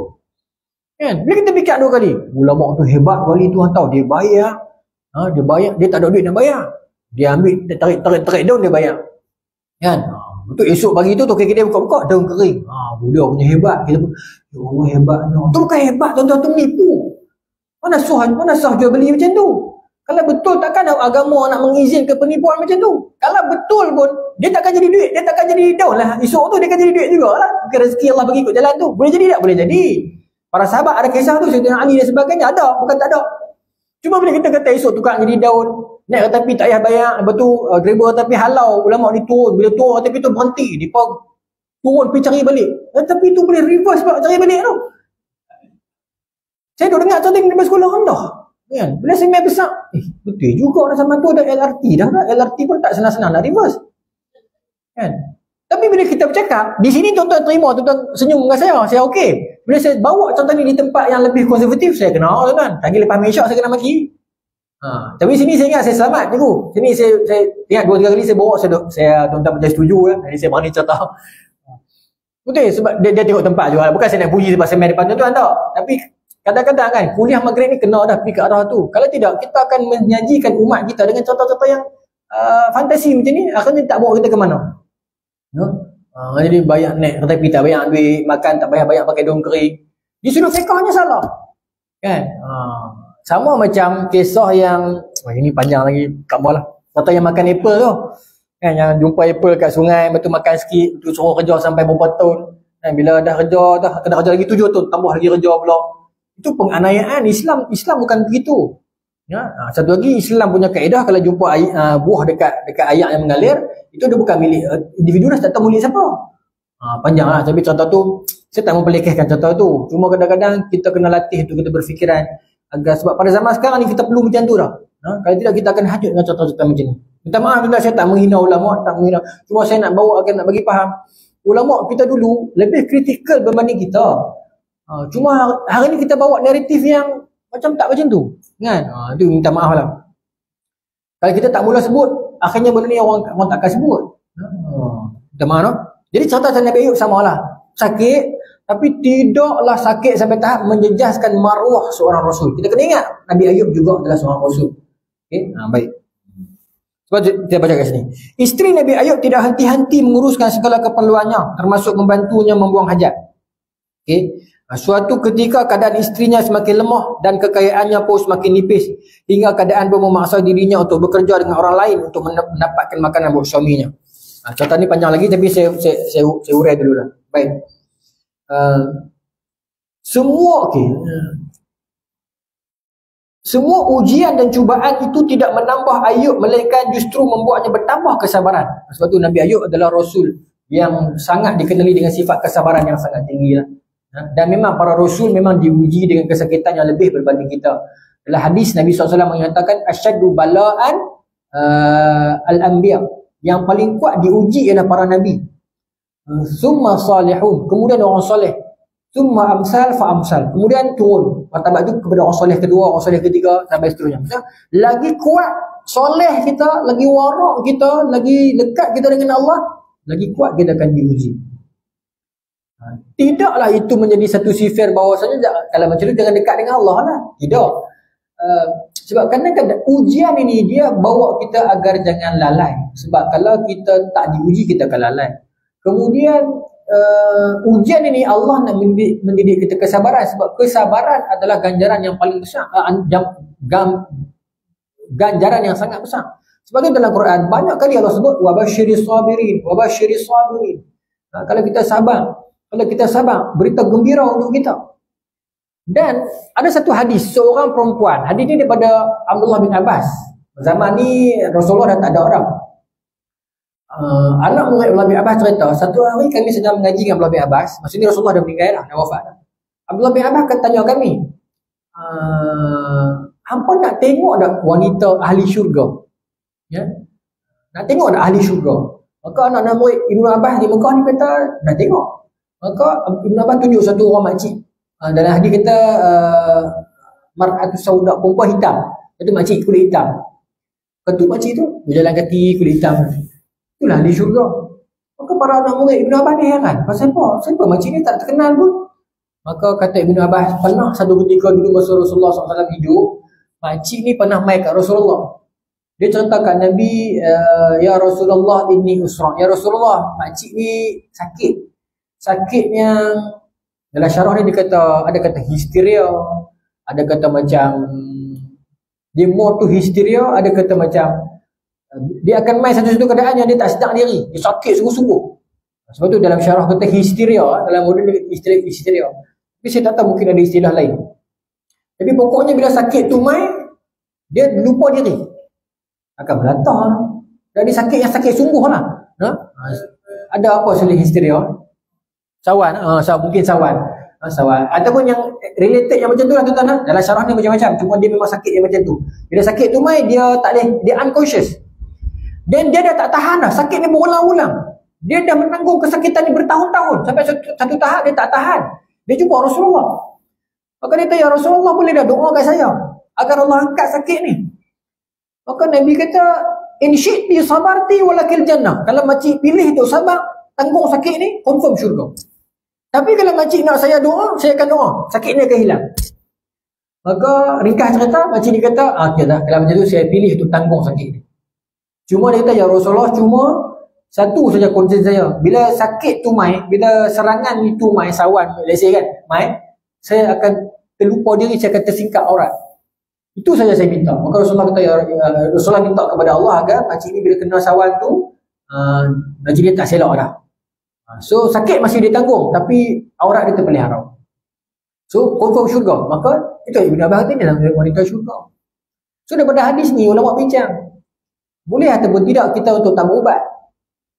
Kan? Bila kita fikir dua kali, ulama tu hebat, wali tu hang tahu dia bayar. Dia bayar, dia tak ada duit nak bayar. Dia ambil tarik daun dia bayar. Kan? Untuk esok pagi tu tokek dia buka-buka daun kering. Dia punya hebat. Kita pun, ya Allah hebatnya. Tu bukan hebat, tuan-tuan, tu menipu. Mana sah jual beli macam tu? Kalau betul takkan agama nak mengizinkan penipuan macam tu. Kalau betul pun dia takkan jadi duit, dia takkan jadi daun lah. Esok tu dia akan jadi duit jugalah. Bukan rezeki Allah bagi ikut jalan tu. Boleh jadi tak? Boleh jadi. Para sahabat ada kisah tu, Sayyidina Ali dan sebagainya ada, bukan tak ada. Cuma bila kita kata esok tukang jadi daun, naik kereta api tak payah bayar, lepas tu driver kereta api halau, ulama ni turun, bila turun kereta api tu berhenti, dia turun pergi cari balik. Tapi tu boleh reverse pula cari balik tu. Saya dah dengar cerita ni di sekolah rendah. Kan? Bila semain besar, betul juga nak zaman tu ada LRT dah tak? LRT pun tak senang-senang nak reverse. Kan? Tapi bila kita bercakap, di sini tuan-tuan terima, tuan-tuan senyum dengan saya okey. Bila saya bawa contoh ni di tempat yang lebih konservatif, saya kena tuan-tuan. Lagi lepas main shot saya kena maki. Tapi sini saya ingat saya selamat cikgu. Sini saya ingat 2-3 kali saya bawa, saya tuan-tuan macam setuju kan. Jadi saya berani contoh. Betul sebab dia tengok tempat juga. Bukan saya nak puji sebab saya main depan tuan-tuan tak. Tapi kadang-kadang kan kuliah maghrib ni kena dah pergi ke arah tu. Kalau tidak, kita akan menyajikan umat kita dengan contoh-contoh yang fantasi macam ni, akhirnya tak bawa kita ke mana. Jadi banyak naik kereta api tak banyak duit, makan tak banyak-banyak pakai daun kering. Di sudut fiqahnya salah. Kan? Sama macam kisah yang ini panjang lagi, tak maulah. Contoh yang makan apple tu. Kan yang jumpa apple kat sungai, betul makan sikit, betul suruh kerja sampai berapa tahun. Dan bila dah kerja dah kena kerja lagi 7 tahun, tambah lagi kerja pula. Itu penganiayaan. Islam bukan begitu. Ya, satu lagi Islam punya kaedah kalau jumpa buah dekat air yang mengalir, itu dia bukan milik individu dah, tak tahu milik siapa. Panjanglah, tapi contoh tu saya tak memperlekehkan contoh tu. Cuma kadang-kadang kita kena latih untuk kita berfikiran agar, sebab pada zaman sekarang ni kita perlu macam tu dah. Kalau tidak kita akan hanyut dengan contoh-contoh macam ni. Minta maaf tuan, saya tak menghina ulama, tak menghina. Cuma saya nak bawa nak bagi faham. Ulama kita dulu lebih kritikal berbanding kita. Cuma hari ni kita bawa naratif yang macam tak macam tu. Kan? Itu minta maaf lah. Kalau kita tak mula sebut, akhirnya benda ni orang tak akan sebut. Minta maaf no? Jadi cerita Nabi Ayub samalah. Sakit, tapi tidaklah sakit sampai tahap menjejaskan maruah seorang Rasul. Kita kena ingat, Nabi Ayub juga adalah seorang Rasul. Okay? Baik. Sebab kita baca kat sini. Isteri Nabi Ayub tidak henti-henti menguruskan segala keperluannya, termasuk membantunya membuang hajat. Okay? Suatu ketika keadaan isterinya semakin lemah dan kekayaannya pun semakin nipis, hingga keadaan pun memaksa dirinya untuk bekerja dengan orang lain untuk mendapatkan makanan buat suaminya. Contoh ni panjang lagi tapi saya urai dulu lah. Baik. Semua ujian dan cubaan itu tidak menambah Ayub, melainkan justru membuatnya bertambah kesabaran. Sebab tu Nabi Ayub adalah Rasul yang sangat dikenali dengan sifat kesabaran yang sangat tinggi lah. Dan memang para Rasul memang diuji dengan kesakitan yang lebih berbanding kita. Dalam hadis Nabi SAW menyatakan asyaddu bala'an al-anbiya, yang paling kuat diuji ialah para Nabi. Summa salihun, kemudian orang soleh. Summa amsal fa amsal, kemudian turun martabat itu kepada orang soleh kedua, orang soleh ketiga, sampai seterusnya. Maksudnya, lagi kuat soleh kita, lagi warak kita, lagi dekat kita dengan Allah, lagi kuat kita akan diuji. Tidaklah itu menjadi satu sifir bahawasanya kalau macam itu jangan dekat dengan Allah lah. Tidak. Sebab kadang-kadang ujian ini dia bawa kita agar jangan lalai. Sebab kalau kita tak diuji, kita akan lalai. Kemudian ujian ini Allah nak mendidik kita kesabaran. Sebab kesabaran adalah ganjaran yang paling besar, ganjaran yang sangat besar. Sebab itu dalam Quran banyak kali Allah sebut wabasyiris sabirin, wabasyiris sabirin. Kalau kita sabar, berita gembira untuk kita. Dan ada satu hadis, seorang perempuan, hadis ini daripada Abdullah bin Abbas. Zaman ni Rasulullah dah tak ada orang. Anak murid Abdullah bin Abbas cerita, satu hari kami sedang mengaji dengan Abdullah bin Abbas. Maksudnya Rasulullah dah meninggal dah wafat dah. Abdullah bin Abbas akan tanya kami, hampa nak tengok tak wanita ahli syurga? Ya? Nak tengok tak ahli syurga? Maka anak murid Ibnu Abbas di Mekah ni kata, nak tengok. Maka Ibn Abbas tunjuk satu orang makcik. Dalam hadis kita mar'atu sauda, perempuan hitam. Itu makcik kulit hitam. Ketuk makcik tu berjalan kaki kulit hitam. Itulah ahli syurga. Maka para anak murid Ibn Abbas ni heran. Pasal apa? Siapa makcik ni tak terkenal pun? Maka kata Ibn Abbas, pernah satu ketika dulu masa Rasulullah SAW hidup, makcik ni pernah mai kat Rasulullah. Dia ceritakan Nabi, ya Rasulullah inni usra. Ya Rasulullah, makcik ni sakit. Sakitnya dalam syarah ni dia kata, ada kata histeria, ada kata macam dia more to histeria, ada kata macam dia akan main satu-satu keadaan yang dia tak sedar diri, dia sakit sungguh-sungguh. Sebab tu dalam syarah kata histeria, dalam moden dia histeria. Tapi saya tak tahu, mungkin ada istilah lain. Tapi pokoknya bila sakit tu main, dia lupa diri, akan melantah. Dan dia sakit yang sakit sungguh lah. Ada apa selain histeria? Sawan, mungkin sawan. Sawal. Ataupun yang related yang macam tu lah tuan-tuan. Dalam syarah ni macam-macam. Cuma dia memang sakit yang macam tu. Bila sakit tu mai, dia tak boleh, dia unconscious. Dan dia dah tak tahan dah. Sakit ni berulang-ulang. Dia dah menanggung kesakitan ni bertahun-tahun. Sampai satu tahap dia tak tahan. Dia jumpa Rasulullah. Maka dia tanya, Rasulullah boleh dah doa kat saya agar Allah angkat sakit ni. Maka Nabi kata, in syi'ti sabarti walakil jannah. Kalau makcik pilih tu sabar, tanggung sakit ni, confirm syurga. Tapi kalau makcik nak saya doa, saya akan doa. Sakit ni akan hilang. Maka ringkas cerita, makcik ni kata, okey dah, kalau macam tu saya pilih tu tanggung sakit ni. Cuma dia kata, ya Rasulullah, cuma satu saja concern saya. Bila sakit tu mai, bila serangan itu mai, sawan, let's say kan, mai, saya akan terlupa diri, saya akan tersingkap aurat. Itu saja saya minta. Maka Rasulullah kata, Rasulullah minta kepada Allah agar makcik ni bila kena sawan tu, makcik dia tak selok dah. So sakit masih dia tanggung, tapi aurat dia terpelihara. So confirm syurga. Maka itu Ibn Abbas ni dalam wanita syurga. So daripada hadis ni ulama bincang, boleh ataupun tidak kita untuk tambah ubat,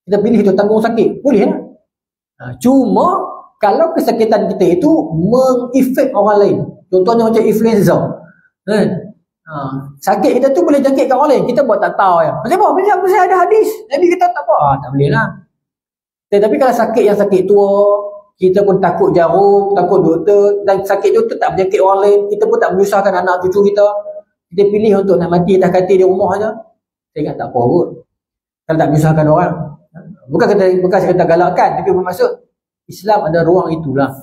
kita pilih itu tanggung sakit, boleh lah. Cuma kalau kesakitan kita itu mengefek orang lain, contohnya macam influenza, sakit kita tu boleh jangkit kat orang lain, kita buat tak tahu ya. Macam apa? Macam saya ada hadis Nabi kata tak apa, tak boleh lah. Tapi kalau sakit yang sakit tua, kita pun takut jarum, takut doktor, dan sakit tu tak berjangkit orang lain, kita pun tak menyusahkan anak cucu kita, kita pilih untuk nak mati atas katil di rumah saja, saya ingat tak apa kot. Kalau tak menyusahkan orang, bukan saya kata galakkan, tapi bermaksud Islam ada ruang itulah.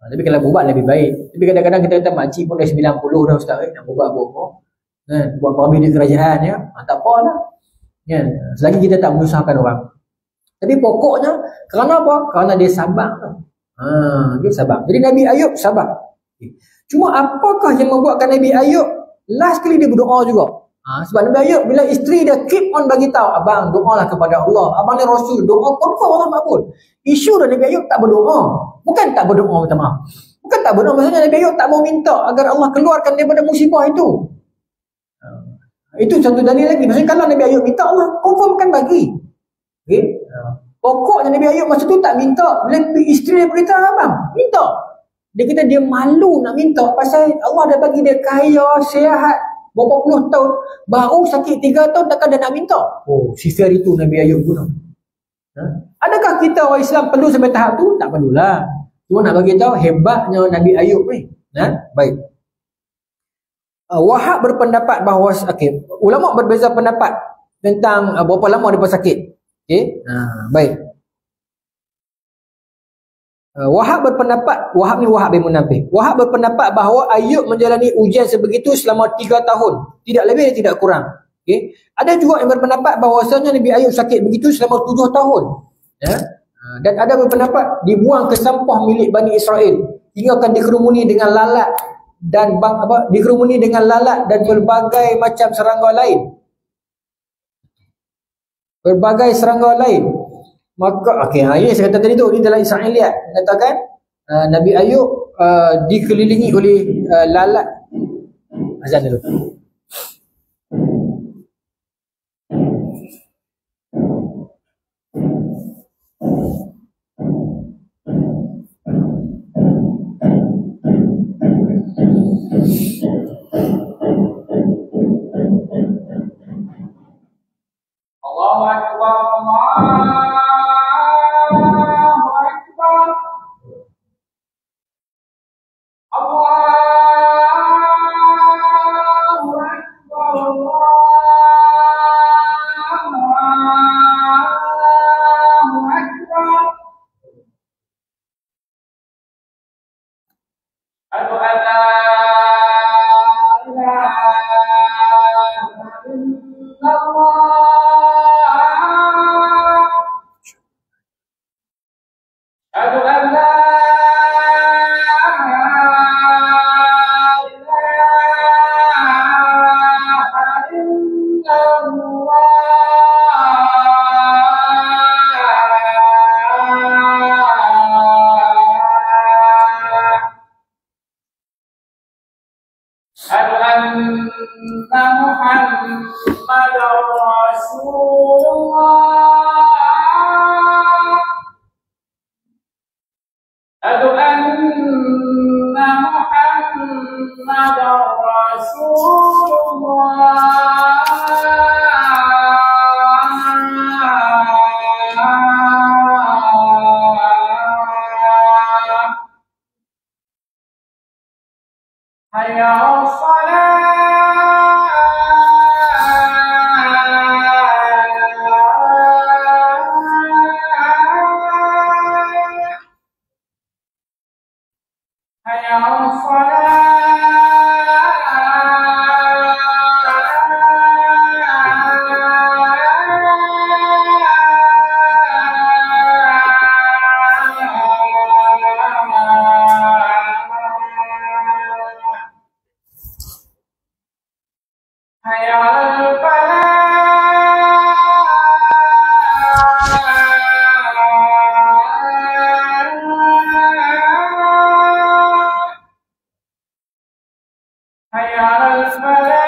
Tapi kalau buat lebih baik. Tapi kadang-kadang kita kata makcik pun dah 90 dah ustaz, nak buat apa-apa, buat perhabis di kerajaan ya, tak apalah kan, selagi kita tak menyusahkan orang. Tapi pokoknya kerana apa? Kerana dia sabar. Dia sabar. Jadi Nabi Ayub sabar. Cuma apakah yang membuatkan Nabi Ayub last kali dia berdoa juga? Sebab Nabi Ayub bila isteri dia keep on bagi tahu, abang doalah kepada Allah, abang ni Rasul, doa confirm Allah makbul. Isu dah Nabi Ayub tak berdoa. Bukan tak berdoa, minta maaf. Bukan tak berdoa, maksudnya Nabi Ayub tak mau minta agar Allah keluarkan daripada musibah itu. Itu satu dalil lagi. Maksudnya kalau Nabi Ayub minta, Allah confirm kan bagi. Okay? Pokoknya Nabi Ayub masa tu tak minta. Bila isteri dia beritahu, abang minta. Dia kata dia malu nak minta pasal Allah dah bagi dia kaya, sihat berapa puluh tahun, baru sakit 3 tahun takkan dia nak minta. Sifar itu Nabi Ayub guna. Adakah kita orang Islam perlu sampai tahap tu? Tak perlulah. Cuma nak bagi tahu hebatnya Nabi Ayub ni. Baik. Wahab berpendapat bahawa ulama berbeza pendapat tentang berapa lama dia sakit. Okey. Baik. Wahab berpendapat, Wahab bin Munabbih. Wahab berpendapat bahawa Ayub menjalani ujian sebegitu selama 3 tahun. Tidak lebih dan tidak kurang. Okay. Ada juga yang berpendapat bahawasanya Nabi Ayub sakit begitu selama 7 tahun. Dan ada berpendapat dibuang ke sampah milik Bani Israel hingga akan dikerumuni dengan lalat dan dikerumuni dengan lalat dan berbagai macam serangga lain. Maka ini saya kata tadi tu, ini dalam Israiliyat mengatakan Nabi Ayub dikelilingi oleh lalat. Azan dulu. Allahu Akbar, Allahu Akbar, Allahu Akbar, Allahu Akbar. Asyhadu an la ilaha illallah. حي على الصلاة حي على الصلاة حي على الفلاح حي على الفلاح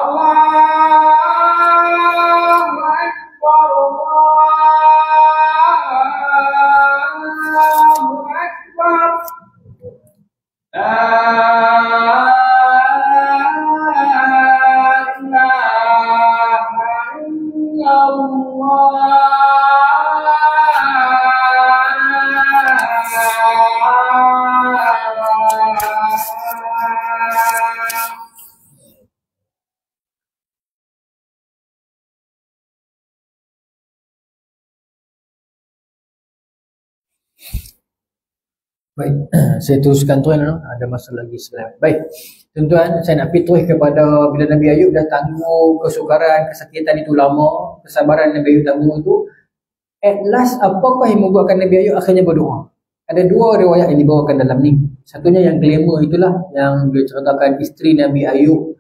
الله أكبر الله أكبر لا إله إلا الله Baik, saya teruskan tuan, ada masa lagi 9 minit. Baik, tuan-tuan, saya nak pitwih kepada bila Nabi Ayub dah tangguh kesukaran, kesakitan itu lama, kesabaran Nabi Ayub tangguh itu, at last apakah yang membuatkan Nabi Ayub akhirnya berdoa? Ada dua riwayat yang dibawakan dalam ni. Satunya yang glamour itulah, yang dia ceritakan isteri Nabi Ayub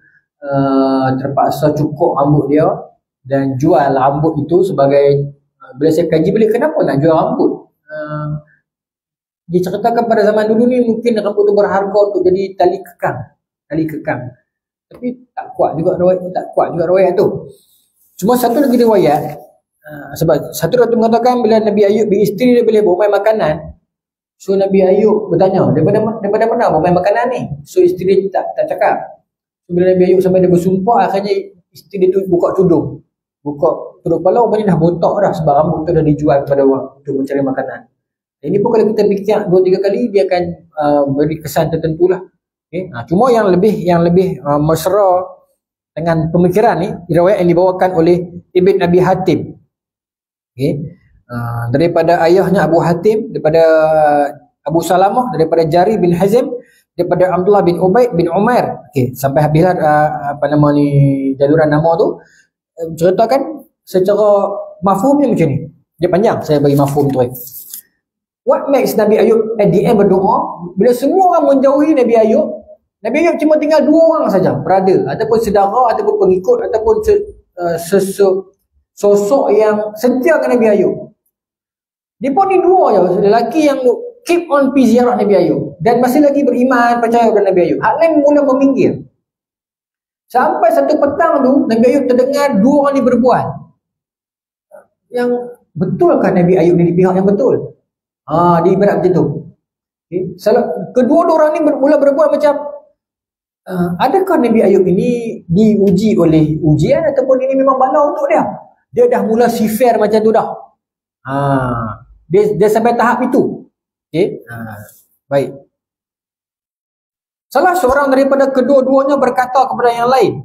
terpaksa cukur rambut dia dan jual rambut itu sebagai, bila saya kaji balik kenapa nak jual rambut, diceritakan pada zaman dulu ni mungkin rambut tu berharga untuk jadi tali kekang. Tapi tak kuat juga riwayat tu. Cuma satu lagi riwayat, sebab satu tu mengatakan bila Nabi Ayub isteri dia boleh bawa makanan, so Nabi Ayub bertanya, daripada mana bawa makanan ni? So isteri dia tak cakap. So, bila Nabi Ayub sampai dia bersumpah, akhirnya isteri dia tu buka tudung kepala, rupanya dah botak dah sebab rambut tu dah dijual kepada orang untuk mencari makanan. Ini pun kalau kita fikir 2-3 kali, dia akan beri kesan tertentu lah. Okay? Cuma yang lebih mesra dengan pemikiran ni, riwayat yang dibawakan oleh Ibn Abi Hatim. Okay? Daripada ayahnya Abu Hatim, daripada Abu Salamah, daripada Jari bin Hazim, daripada Abdullah bin Ubaid bin Umar. Okay, sampai habislah jaluran nama tu. Ceritakan secara mafhumnya macam ni. Dia panjang, saya bagi mafhum tu. What makes Nabi Ayub at the end berdoa? Bila semua orang menjauhi Nabi Ayub cuma tinggal 2 orang saja, brother ataupun saudara ataupun pengikut ataupun sosok yang setia dengan Nabi Ayub. Dia pun ni 2 je lelaki yang keep on pergi ziarah Nabi Ayub dan masih lagi beriman, percaya kepada Nabi Ayub. Hak lain mula meminggir. Sampai satu petang tu Nabi Ayub terdengar 2 orang ni berbual. Yang betulkah Nabi Ayub ni di pihak yang betul? Dia ibarat macam tu. Okay. Kedua-dua orang ni mula berbuat macam, adakah Nabi Ayub ini diuji oleh ujian ataupun ini memang bala untuk dia? Dia dah mula sifir macam tu dah. Dia sampai tahap itu. Okay. Baik. Salah seorang daripada kedua-duanya berkata kepada yang lain,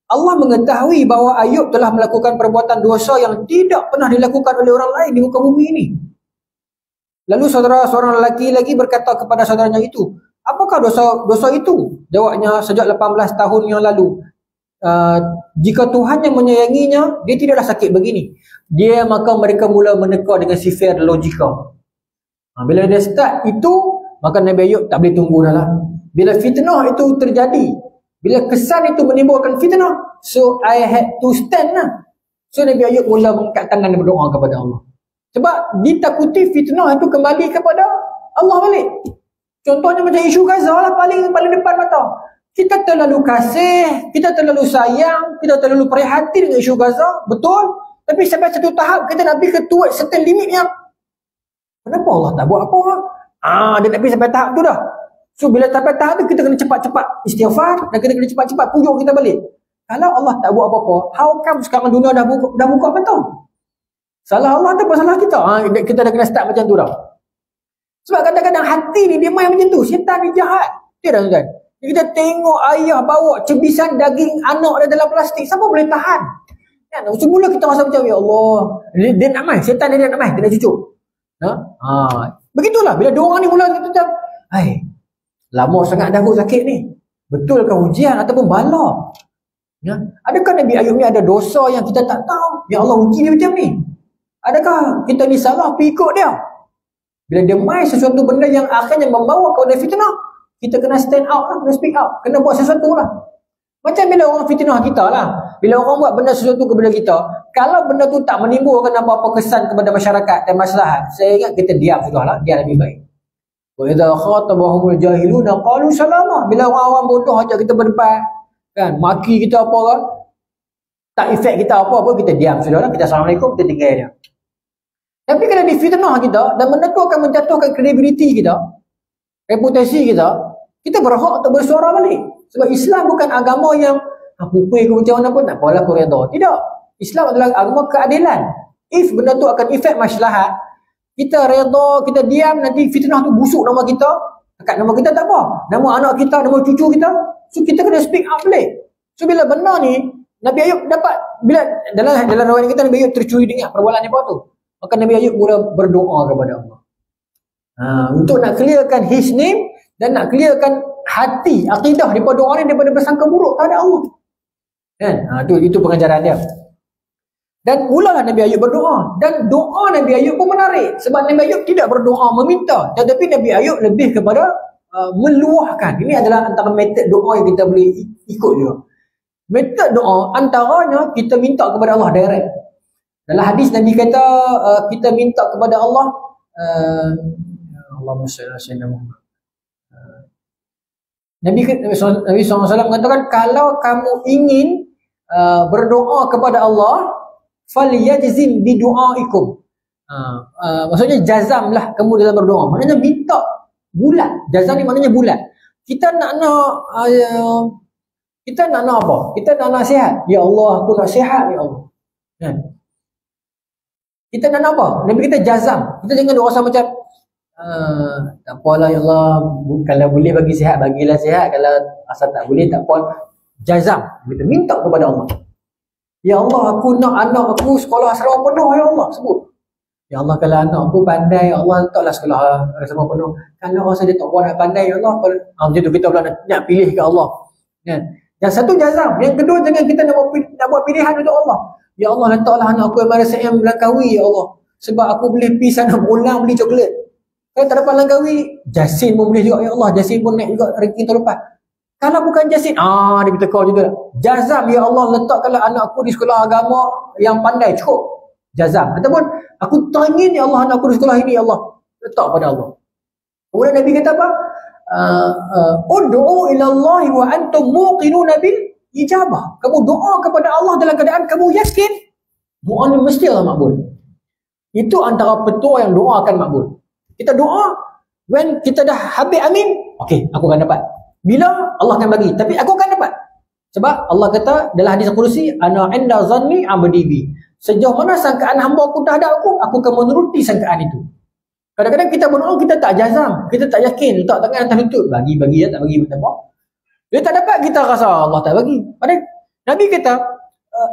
Allah mengetahui bahawa Ayub telah melakukan perbuatan dosa yang tidak pernah dilakukan oleh orang lain di muka bumi ini. Lalu seorang lelaki lagi berkata kepada saudaranya itu, apakah dosa itu? Jawabnya, sejak 18 tahun yang lalu, jika Tuhan yang menyayanginya, dia tidaklah sakit begini. Maka mereka mula meneka dengan sifir logika. Bila dia start itu, maka Nabi Ayub tak boleh tunggu dah lah. Bila fitnah itu terjadi, bila kesan itu menimbulkan fitnah, so I had to stand lah. So Nabi Ayub mula mengangkat tangan dan berdoa kepada Allah. Sebab ditakuti fitnah itu kembali kepada Allah balik. Contohnya macam isu Gaza lah, paling depan mata. Kita terlalu kasih, kita terlalu sayang, kita terlalu prihatin dengan isu Gaza, betul. Tapi sampai satu tahap kita nak pergi ke towards certain limit yang, kenapa Allah tak buat apa? Dia nak pergi sampai tahap tu dah. So bila sampai tahap tu kita kena cepat-cepat istighfar dan kita kena cepat-cepat pujuk kita balik. Kalau Allah tak buat apa-apa, how come sekarang dunia dah buka betul? Salah Allah atau salah kita? Kita dah kena start macam tu dah. Sebab kadang-kadang hati ni dia main macam tu. Syaitan ni jahat. Dia dah tuan. Kita tengok ayah bawa cebisan daging anak dia dalam plastik. Siapa boleh tahan? Kan? Semula kita rasa macam, ya Allah. Dia nak main. Syaitan dia nak main. Dia nak cucuk. Begitulah. Bila dua orang ni mula kita macam, lama sangat dah sakit ni. Betul ke ujian ataupun bala? Adakah Nabi Ayub ni ada dosa yang kita tak tahu? Ya Allah uji dia macam ni. Adakah kita ni salah pergi ikut dia? Bila dia main sesuatu benda yang akhirnya membawa kepada fitnah, kita kena stand out lah, kena speak out, kena buat sesuatu lah. Macam bila orang fitnah kita lah. Bila orang buat benda sesuatu kepada kita, kalau benda tu tak menimbulkan apa-apa kesan kepada masyarakat dan maslahat, saya ingat kita diam sudah lah, dia lebih baik. Wa idza khatabahumul jahiluna qalu salama. Bila orang-orang bodoh ajak kita berdebat, kan, maki kita apa kan, tak efek kita apa-apa, kita diam sudah lah, kita assalamualaikum, kita tinggal dia. Tapi kalau difitnah kita dan benda tu akan menjatuhkan kredibiliti kita, reputasi kita, kita berhak untuk bersuara balik. Sebab Islam bukan agama yang pupui ke macam mana pun tak apalah aku redha. Tidak. Islam adalah agama keadilan. If benda tu akan efek maslahat, kita redha, kita diam, nanti fitnah tu busuk nama kita, dekat nama kita tak apa. Nama anak kita, nama cucu kita. So kita kena speak up balik. So bila benda ni Nabi Ayub dapat, bila dalam riwayat kita Nabi Ayub tercuri dengar perbualan dia tu. Maka Nabi Ayub mula berdoa kepada Allah. Untuk nak clearkan his name dan nak clearkan hati, akidah daripada orang ni, daripada bersangka buruk terhadap Allah. Kan? Itu pengajaran dia. Dan mulalah Nabi Ayub berdoa. Dan doa Nabi Ayub pun menarik. Sebab Nabi Ayub tidak berdoa meminta. Tetapi Nabi Ayub lebih kepada meluahkan. Ini adalah antara metod doa yang kita boleh ikut juga. Metod doa antaranya kita minta kepada Allah direct. Dalam hadis Nabi kata kita minta kepada Allah Allahumma salli ala sayyidina Muhammad. Nabi SAW mengatakan kalau kamu ingin berdoa kepada Allah falyajzim bi du'aikum. Maksudnya jazamlah kamu dalam berdoa. Maknanya minta bulat. Jazam ni maknanya bulat. Kita nak apa? Kita nak sihat. Ya Allah, aku nak sihat ya Allah. Kan? Kita nak apa? Nabi kita jazam. Kita jangan doa macam tak apalah ya Allah, kalau boleh bagi sihat, bagilah sihat. Kalau asal tak boleh, tak apa. Jazam. Kita minta kepada Allah. Ya Allah, aku nak anak aku sekolah asrama penuh ya Allah. Sebut. Ya Allah, kalau anak aku pandai, ya Allah, letaklah sekolah asrama penuh. Kalau rasa dia tak buat nak pandai, ya Allah. Macam tu kita pula nak pilih ke Allah. Kan? Yang satu jazam. Yang kedua, jangan kita nak buat pilihan untuk Allah. Ya Allah, letaklah anak aku yang madrasah Langkawi ya Allah. Sebab aku boleh pergi sana berulang beli coklat. Kalau tak dapat Langkawi, Jasin pun boleh juga ya Allah. Jasin pun naik juga ranking terlepas. Kalau bukan Jasin, dia bertekar juga. Jazam, ya Allah, letakkanlah anak aku di sekolah agama yang pandai, cukup. Jazam. Ataupun aku teringin ya Allah anak aku di sekolah ini ya Allah. Letak pada Allah. Kemudian Nabi kata apa? Ud'u ila Allah wa antum muqinuna bil ijabah. Kamu doa kepada Allah dalam keadaan kamu yakin doa ni mesti Allah makbul. Itu antara petua yang doa akan makbul. Kita doa, when kita dah habis amin, okey, aku akan dapat. Bila Allah akan bagi, tapi aku akan dapat. Sebab Allah kata dalam hadis Qudsi, ana inda zanni abdi bi. Sejauh mana sangkaan hamba aku terhadap aku akan menuruti sangkaan itu. Kadang-kadang kita berdoa, kita tak jazam, kita tak yakin, letak tangan atas lutut, bagi ya, tak bagi tak apa. Dia tak dapat, kita rasa Allah tak bagi. Padahal Nabi kata,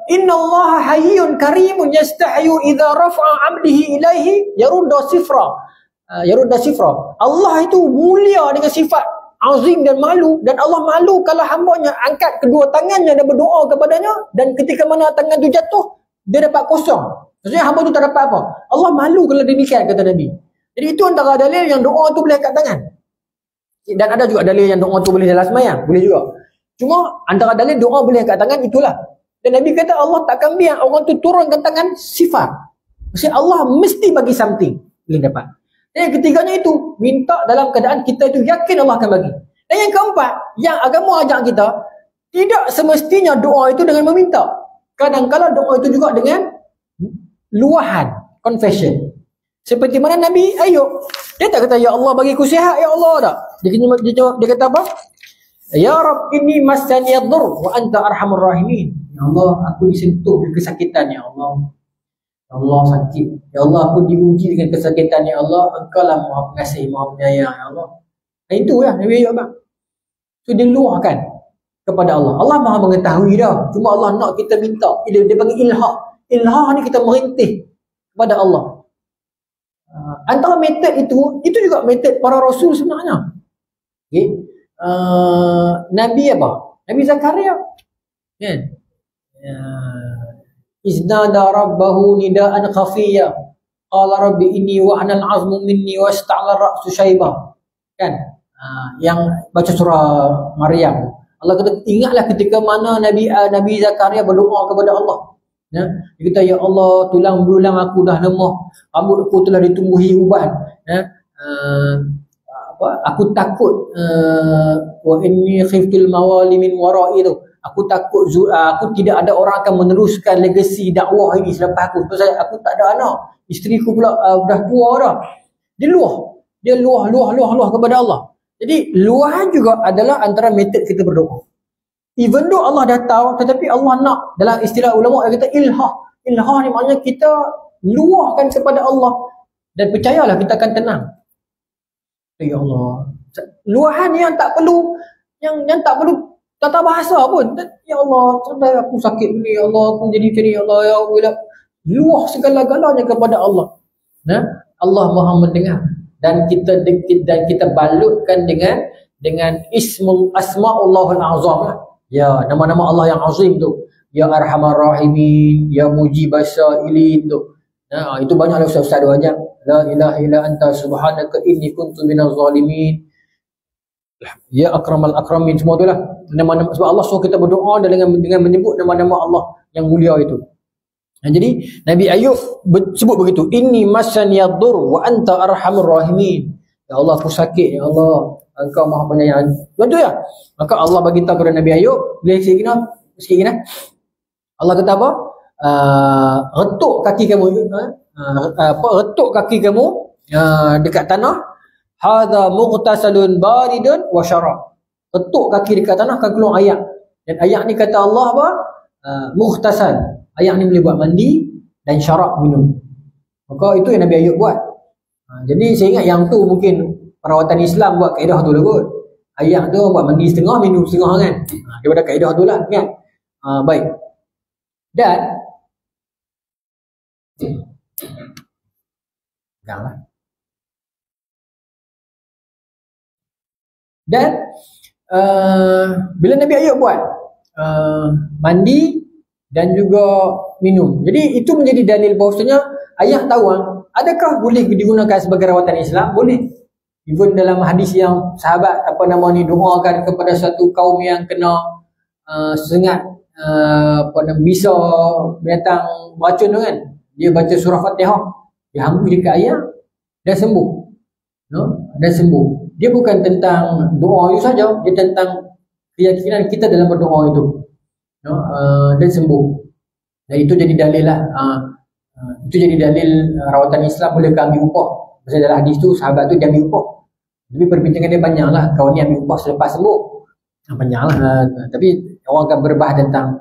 innallaha hayyun karimun yastahyu idza rafa'a 'abdihi ilaihi yarudda sifra. Allah itu mulia dengan sifat azim dan malu, dan Allah malu kalau hambanya angkat kedua tangannya dan berdoa kepadanya, dan ketika mana tangan tu jatuh dia dapat kosong. Maksudnya hamba tu tak dapat apa. Allah malu kalau demikian, kata Nabi. Jadi itu antara dalil yang doa tu boleh angkat tangan. Dan ada juga dalil yang doa tu boleh dalam sembahyang, boleh juga. Cuma antara dalil doa boleh angkat tangan itulah. Dan Nabi kata Allah takkan biar orang tu turunkan tangan sifar. Maksudnya Allah mesti bagi something boleh dapat. Dan yang ketiganya itu, minta dalam keadaan kita itu yakin Allah akan bagi. Dan yang keempat, yang agama ajak kita, tidak semestinya doa itu dengan meminta. Kadang-kadang doa itu juga dengan luahan, confession. Seperti mana Nabi Ayub, Dia tak kata, ya Allah bagi aku sihat, ya Allah tak. Dia kata apa? Ya Rabb, inni massani ad-dur wa anta arhamur rahimin. Ya Allah, aku disentuh dengan kesakitan, ya Allah. Ya Allah sakit. Ya Allah, aku diuji dengan kesakitan, ya Allah. Engkau lah Maha Pengasih, Maha Penyayang, ya Allah. Itu lah Nabi Ayub. So dia luahkan kepada Allah. Allah Maha mengetahui dah. Cuma Allah nak kita minta. Dia panggil ilhah. Ilhah ni kita merintih kepada Allah. Antara metod itu juga metod para rasul sebenarnya. Okay. Nabi apa? Nabi Zakaria. Kan? Iznada rabbahu nidaan khafiyya. Qala rabbi inni wa'ana al-'azmu minni wasta'ala ar-ra'su shaybah. Kan? Yang baca surah Maryam. Allah kata, ingatlah ketika mana Nabi Zakaria berdoa kepada Allah. Ya? Dia kata, ya Allah, tulang belulang aku dah lemah, rambut aku telah ditumbuhi uban. Ya? Aku takut wa inni khiftul mawali min wara'i tu. Aku takut aku tidak ada orang akan meneruskan legasi dakwah ini selepas aku. Sebab aku tak ada anak. Isteriku pula dah tua dah. Dia luah kepada Allah. Jadi luahan juga adalah antara metod kita berdoa. Even though Allah dah tahu, tetapi Allah nak, dalam istilah ulama dia kata ilhah. Ilhah ni maknanya kita luahkan kepada Allah dan percayalah kita akan tenang. Ya Allah. Luahan yang tak perlu yang tak perlu tata bahasa pun. Ya Allah, sampai aku sakit ni, ya Allah, aku jadi macam ni, ya Allah, ya Allah. Luah segala-galanya kepada Allah. Nah, Allah Maha mendengar dan kita balutkan dengan asmaullahul azam. Ya, nama-nama Allah yang azim tu. Ya Arhamar Rahimin, Ya Mujibas Sa'ilin tu. Nah, itu banyaklah ustaz-ustaz dia banyak. La ilaha illa anta subhanaka inni kuntu minaz zalimin. Ya Akramal Akramin, semua itulah nama-nama, sebab Allah suruh kita berdoa dengan menyebut nama-nama Allah yang mulia itu. Jadi Nabi Ayub sebut begitu, inni masaniyad-dur wa anta arhamur rahimin. Ya Allah, aku sakit, ya Allah, Engkau Maha Penyayang. Betul ya? Maka Allah bagi tahu kepada Nabi Ayub, boleh sikit kena. Allah kata apa? Retuk kaki kamu, retuk kaki kamu dekat tanah. Hadza mughtasalun baridun wa syarab. Retuk kaki dekat tanah akan keluar ayak. Dan ayak ni kata Allah apa? Mughtasal. Ayak ni boleh buat mandi dan syarab minum. Maka itu yang Nabi Ayub buat. Jadi saya ingat yang tu mungkin perawatan Islam buat kaedah tu lah kot. Ayak tu buat mandi setengah, minum setengah kan. Daripada kaedah tu lah kan. Baik. Dan janganlah. Dan bila Nabi Ayub buat mandi dan juga minum. Jadi itu menjadi dalil bahawasanya ayat tahu adakah boleh digunakan sebagai rawatan Islam? Boleh. Even dalam hadis yang sahabat doakan kepada satu kaum yang kena sengat bisa binatang beracun tu kan. Dia baca surah Fatihah, dia hambur dekat ayat dan sembuh. Dan sembuh. Dia bukan tentang doa itu saja, dia tentang keyakinan kita dalam berdoa itu. Dan sembuh. Dan itu jadi dalil lah. Itu jadi dalil rawatan Islam boleh ambil upah. Pasal dalam hadis tu sahabat tu dia ambil upah. Tapi perbincangan dia banyak lah. Kau ni ambil upah selepas sembuh. Banyak lah. Tapi orang akan berbahas tentang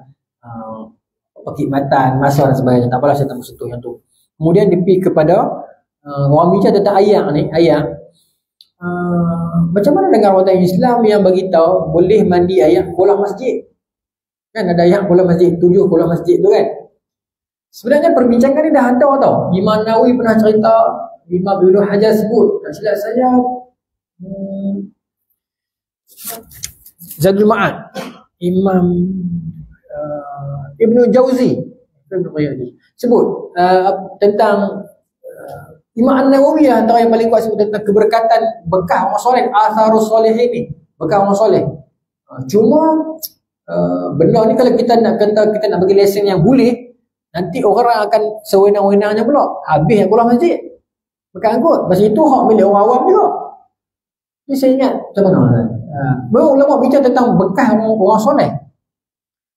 perkhidmatan, masa dan sebagainya. Tak apalah saya tak sentuh yang tu. Kemudian dia pergi kepada orang bicara tentang ayat ni. Ayat. Macam mana dengan rawatan Islam yang bagi tahu boleh mandi ayat kolam masjid? Kan ada ayat kolam masjid, 7 kolam masjid tu kan. Sebenarnya perbincangan ni dah ada tau. Imam Nawawi pernah cerita, Imam Ibnu Hajar sebut. Tak silap saya Zadul Ma'ad, Imam Ibnu Jauzi sebut tentang Imam An-Nawawi lah antara yang paling kuat sebut tentang keberkatan bekah orang soleh, atharus solehin ni, bekah orang soleh. Cuma benda ni kalau kita nak bagi lesen yang boleh, nanti orang akan sewenang-wenangnya pula. Habis yang kolam masjid bukan angkut. Pasal itu hak milik orang awam juga. Ni saya ingat macam mana. Baru ulama bincang tentang bekah orang soleh.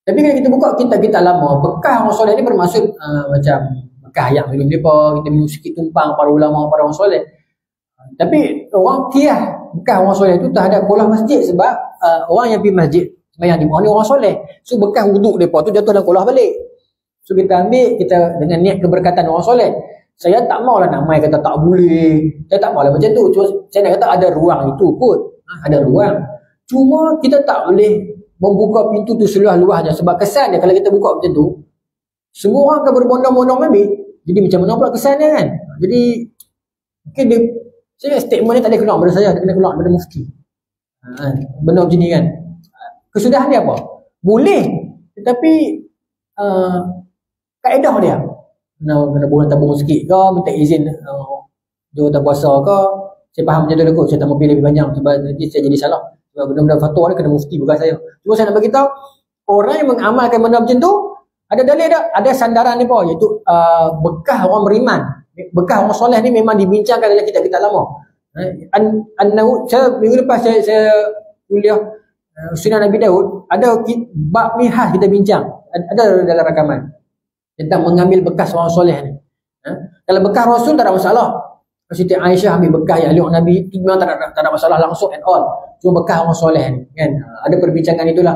Tapi kalau kita buka kitab-kitab lama, bekah orang soleh ni bermaksud macam bekah yang minum mereka, kita minum sikit tumpang para ulama, para orang soleh. Tapi orang kiyah, bekas orang soleh tu terhadap kolah masjid sebab orang yang pergi masjid sembahyang di ni orang soleh. So bekas wuduk mereka tu jatuh dalam kolah balik. So kita ambil, kita dengan niat keberkatan orang soleh. Saya tak maulah nak main kata tak boleh. Saya tak maulah macam tu. Cuma saya nak kata ada ruang itu pun. Ada ruang. Cuma kita tak boleh membuka pintu tu seluas-luasnya. Sebab kesan dia kalau kita buka macam tu, semua orang akan berbondong-bondong ambil. Jadi macam mana pula kesan dia kan? Jadi mungkin dia, saya statement ni tak boleh keluar pada saya, dia kena keluar pada mufti. Benda macam ni kan. Kesudahan dia apa? Boleh. Tetapi kaedah dia. Kena buang tabung sikit ke, minta izin jawatan kuasa ke. Saya faham macam tu kot. Saya tak mau pilih lebih banyak sebab nanti saya jadi salah. Sebab benda-benda fatwa ni kena mufti bukan saya. Cuma saya nak bagi tahu orang yang mengamalkan benda macam tu ada dalil tak? Ada sandaran ni pun, iaitu bekas orang beriman. Bekas orang soleh ni memang dibincangkan dalam kitab-kitab lama. Saya minggu lepas saya kuliah Sunan Nabi Daud, ada bab ni khas kita bincang. Ada dalam rakaman tentang mengambil bekas orang soleh ni. Kalau bekas Rasul tak ada masalah. Siti Aisyah ambil bekas yang ahli Nabi itu memang tak ada masalah langsung at all. Cuma bekas orang soleh ni kan. Ada perbincangan itulah.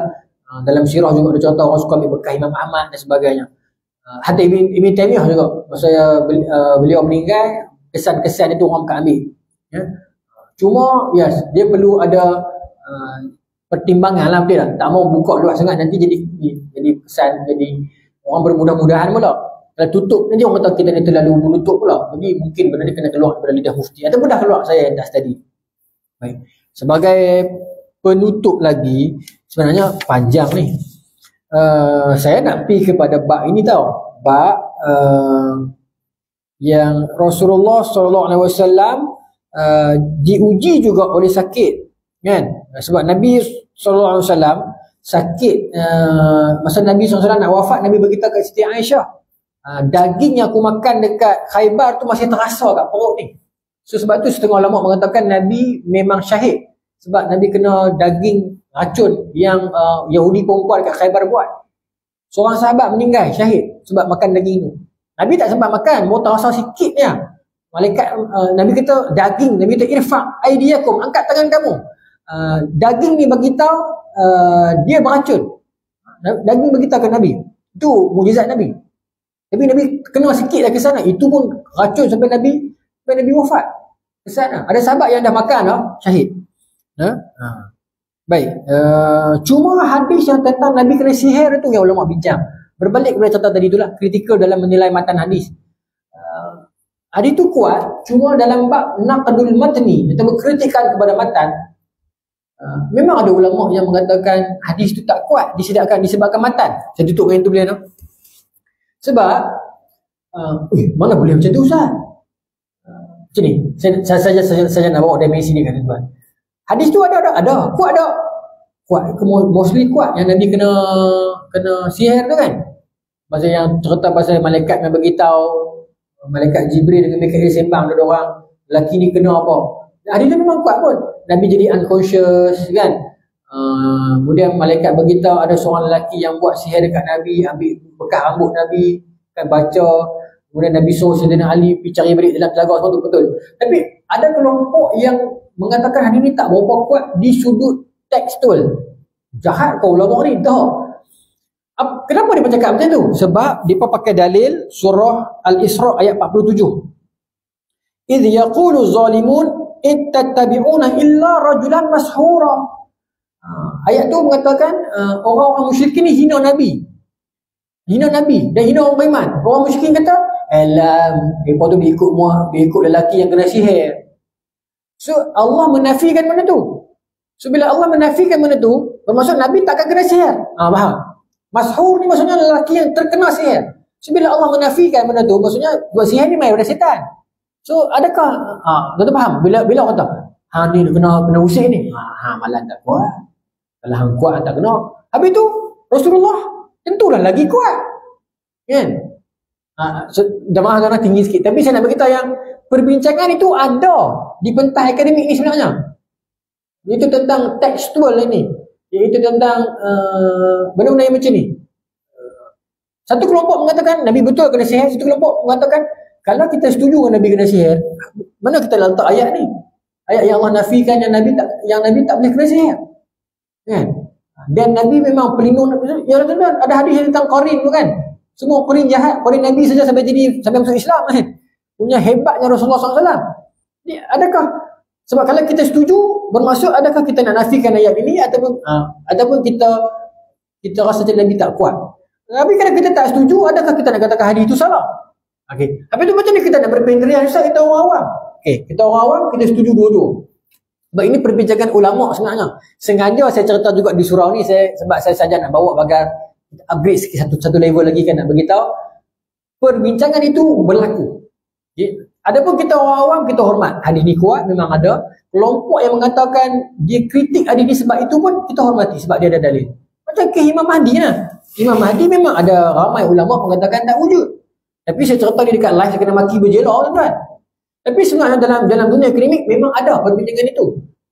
Dalam sirah juga ada contoh orang suka ambil bekas Imam Ahmad dan sebagainya. Hatta Ibn Taymiyah juga masa beliau meninggal, kesan-kesan itu orang akan ambil. Ya. Cuma yes, dia perlu ada pertimbangan lah, betul tak? Tak mau buka luas sangat nanti jadi kesan, jadi orang bermudah-mudahan pula. Kalau tutup nanti orang kata kita ni terlalu menutup pula. Jadi mungkin benda ni kena keluar daripada lidah mufti. Ataupun dah keluar, saya dah study. Baik. Sebagai penutup lagi, sebenarnya panjang ni. Saya nak pergi kepada bab ini tau. Bab yang Rasulullah SAW diuji juga oleh sakit. Kan? Sebab Nabi SAW sakit masa Nabi SAW nak wafat, Nabi beritahu kat Siti Aisyah, daging yang aku makan dekat Khaybar tu masih terasa kat perut ni. So sebab tu setengah ulama mengatakan Nabi memang syahid sebab Nabi kena daging racun yang Yahudi perempuan kat Khaybar buat. Seorang sahabat meninggal syahid sebab makan daging tu. Nabi tak sempat makan, mau terasa sikit je. Malaikat Nabi kata daging, Nabi kata irfa' aidiyakum, angkat tangan kamu. Daging ni bagi tahu dia beracun. Daging bagi tahu ke Nabi. Itu mukjizat Nabi. Tapi Nabi kena sikit dah ke sana. Itu pun racun sampai Nabi wafat. Ke sana. Ada sahabat yang dah makan dah syahid. Baik. Cuma hadis yang tentang Nabi kena sihir tu yang ulama bincang. Berbalik kepada contoh tadi itulah, kritikal dalam menilai matan hadis. Hadis tu kuat, cuma dalam bab naqdul matni atau kritikan kepada matan, memang ada ulama yang mengatakan hadis tu tak kuat disebabkan matan. Saya tutup dengan itu boleh no? Sebab mana boleh macam tu Ustaz? Macam ni, saya nak bawa dimensi ni kan tuan. Hadis tu ada kuat tak? Kuat, mostly kuat yang Nabi kena sihir tu kan. Masa yang cerita pasal malaikat yang beritahu, malaikat Jibril dengan Mikail sembang dua orang, lelaki ni kena apa. Hadis tu memang kuat pun. Nabi jadi unconscious kan. Kemudian malaikat beritahu ada seorang lelaki yang buat sihir dekat Nabi, ambil bekas rambut Nabi, kan baca. Kemudian Nabi suruh Sayyidina Ali pergi cari balik dalam telaga, semua tu betul. Tapi ada kelompok yang mengatakan hadis ni tak berapa kuat di sudut tekstual. Jahat kau ulama ni dah. Kenapa dia bercakap macam tu? Sebab dia pakai dalil surah Al-Isra ayat 47. Idh yaqulu zalimun ittattabi'una illa rajulan mashura. Ayat tu mengatakan orang-orang musyrikin ni hina Nabi. Hina Nabi dan hina orang beriman. Orang musyrikin kata, mereka tu ikut lelaki yang kena sihir. So Allah menafikan benda tu. So bila Allah menafikan benda tu, bermaksud Nabi takkan kena sihir. Faham? Mashur ni maksudnya lelaki yang terkena sihir. So bila Allah menafikan benda tu, maksudnya buat sihir ni main pada setan. So adakah tuan faham? Bila orang kata, ni kena usik ni. Malah tak kuat. Kalau hang kuat tak kena. Habis tu Rasulullah tentulah lagi kuat. Kan? Jemaah tuan tinggi sikit. Tapi saya nak beritahu yang perbincangan itu ada di pentas akademik ni sebenarnya. Itu tentang tekstual ini. Iaitu tentang benda-benda yang macam ni. Satu kelompok mengatakan Nabi betul kena sihir. Satu kelompok mengatakan kalau kita setuju dengan Nabi kena sihir, mana kita letak ayat ni? Ayat yang Allah nafikan yang Nabi tak boleh kena sihir. Kan? Dan Nabi memang pelindung. Ya tuan-tuan, ada hadis tentang Qarin tu kan. Semua Qarin jahat, Qarin Nabi saja sampai masuk Islam kan. Punya hebatnya Rasulullah SAW. Ni adakah sebab kalau kita setuju, bermaksud adakah kita nak nafikan ayat ini ataupun kita rasa Nabi tak kuat. Tapi kalau kita tak setuju, adakah kita nak katakan hadis itu salah? Okey. Tapi tu macam ni kita nak berpendirian, Ustaz, kita orang awam. Okey, kita orang awam kita setuju dua-dua. Sebab ini perbincangan ulama sebenarnya. Sengaja saya cerita juga di surau ni sebab saya saja nak bawa agar upgrade sikit satu level lagi kan, nak beritahu perbincangan itu berlaku. Okay. Adapun kita orang awam kita hormat. Hadis ni kuat memang ada. Kelompok yang mengatakan dia kritik hadis ni sebab itu pun kita hormati sebab dia ada dalil. Macam ke Imam Mahdi lah. Imam Mahdi memang ada ramai ulama mengatakan tak wujud. Tapi saya cerita ni dekat live saya kena maki berjelak tuan. Tapi sebenarnya dalam dunia akademik memang ada perbincangan itu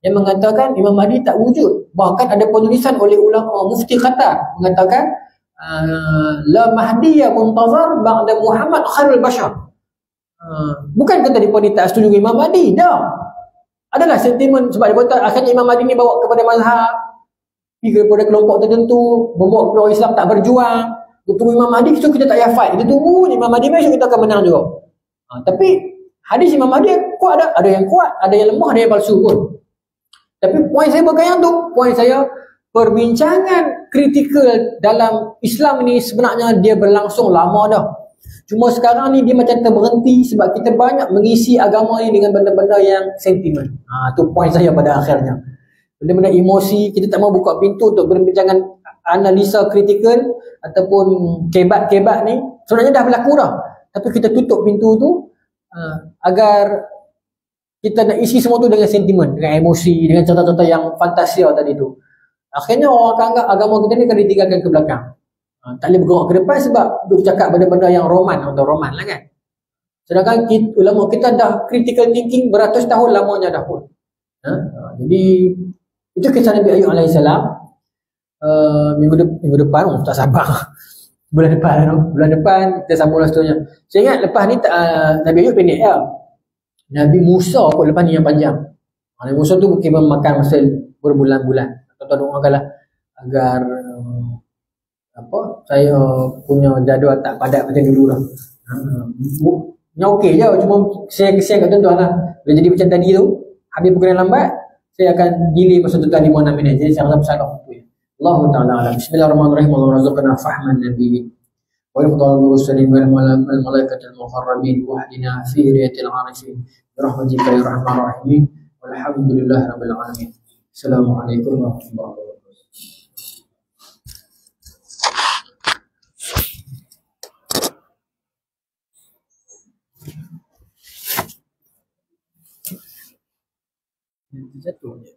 yang mengatakan Imam Mahdi tak wujud. Bahkan ada penulisan oleh ulama Mufti Qatar mengatakan la Mahdiya muntazar ba'da Muhammad khairul bashar. Bukan kata dia tak setuju Imam Mahdi, dah. Adalah sentimen sebab dia kata akhirnya Imam Mahdi ni bawa kepada mazhab, pergi kepada kelompok tertentu, membawa keluar Islam tak berjuang. Tunggu Imam Mahdi, kita tak payah fight. Kita tunggu Imam Mahdi besok kita akan menang juga. Tapi hadis Imam Mahdi kuat ada yang kuat, ada yang lemah, ada yang palsu pun. Tapi poin saya bukan yang tu. Poin saya, perbincangan kritikal dalam Islam ni sebenarnya dia berlangsung lama dah. Cuma sekarang ni dia macam terberhenti sebab kita banyak mengisi agama ni dengan benda-benda yang sentimen. Tu poin saya pada akhirnya. Benda-benda emosi, kita tak mau buka pintu untuk berbincangan analisa kritikal ataupun kebat-kebat ni. Sebenarnya dah berlaku dah. Tapi kita tutup pintu tu agar kita nak isi semua tu dengan sentimen, dengan emosi, dengan cerita-cerita yang fantasia tadi tu. Akhirnya orang akan anggap agama kita ni akan ditinggalkan ke belakang. Tak boleh bergerak ke depan sebab duk cakap benda-benda yang roman atau roman lah kan. Sedangkan ulama kita dah critical thinking beratus tahun lamanya dah pun. Jadi itu kisah Nabi Ayub AS. Minggu depan tak sabar. Bulan depan kita sambung lah seterusnya. Saya ingat lepas ni Nabi Ayub pendek ya. Nabi Musa kot lepas ni yang panjang. Nabi Musa tu mungkin memakan masa berbulan-bulan. Tuan-tuan doakanlah agar saya punya jadual tak padat macam dulu dah. Yang okey je, cuma saya kesian kat tuan-tuan lah. Bila jadi macam tadi tu, habis pukul yang lambat, saya akan delay masa tuan-tuan 5-6 minit. Jadi saya rasa bersalah. Allah Ta'ala alam. Bismillahirrahmanirrahim. Allah razaqna fahman nabiyyin. Wa yafdal mursalin wal malaikatil muqarrabin wa hdina fi riyatil arifin. Birahmatika ya rahman rahim. Walhamdulillahi rabbil alamin. Assalamualaikum warahmatullahi wabarakatuh. Jatuh je.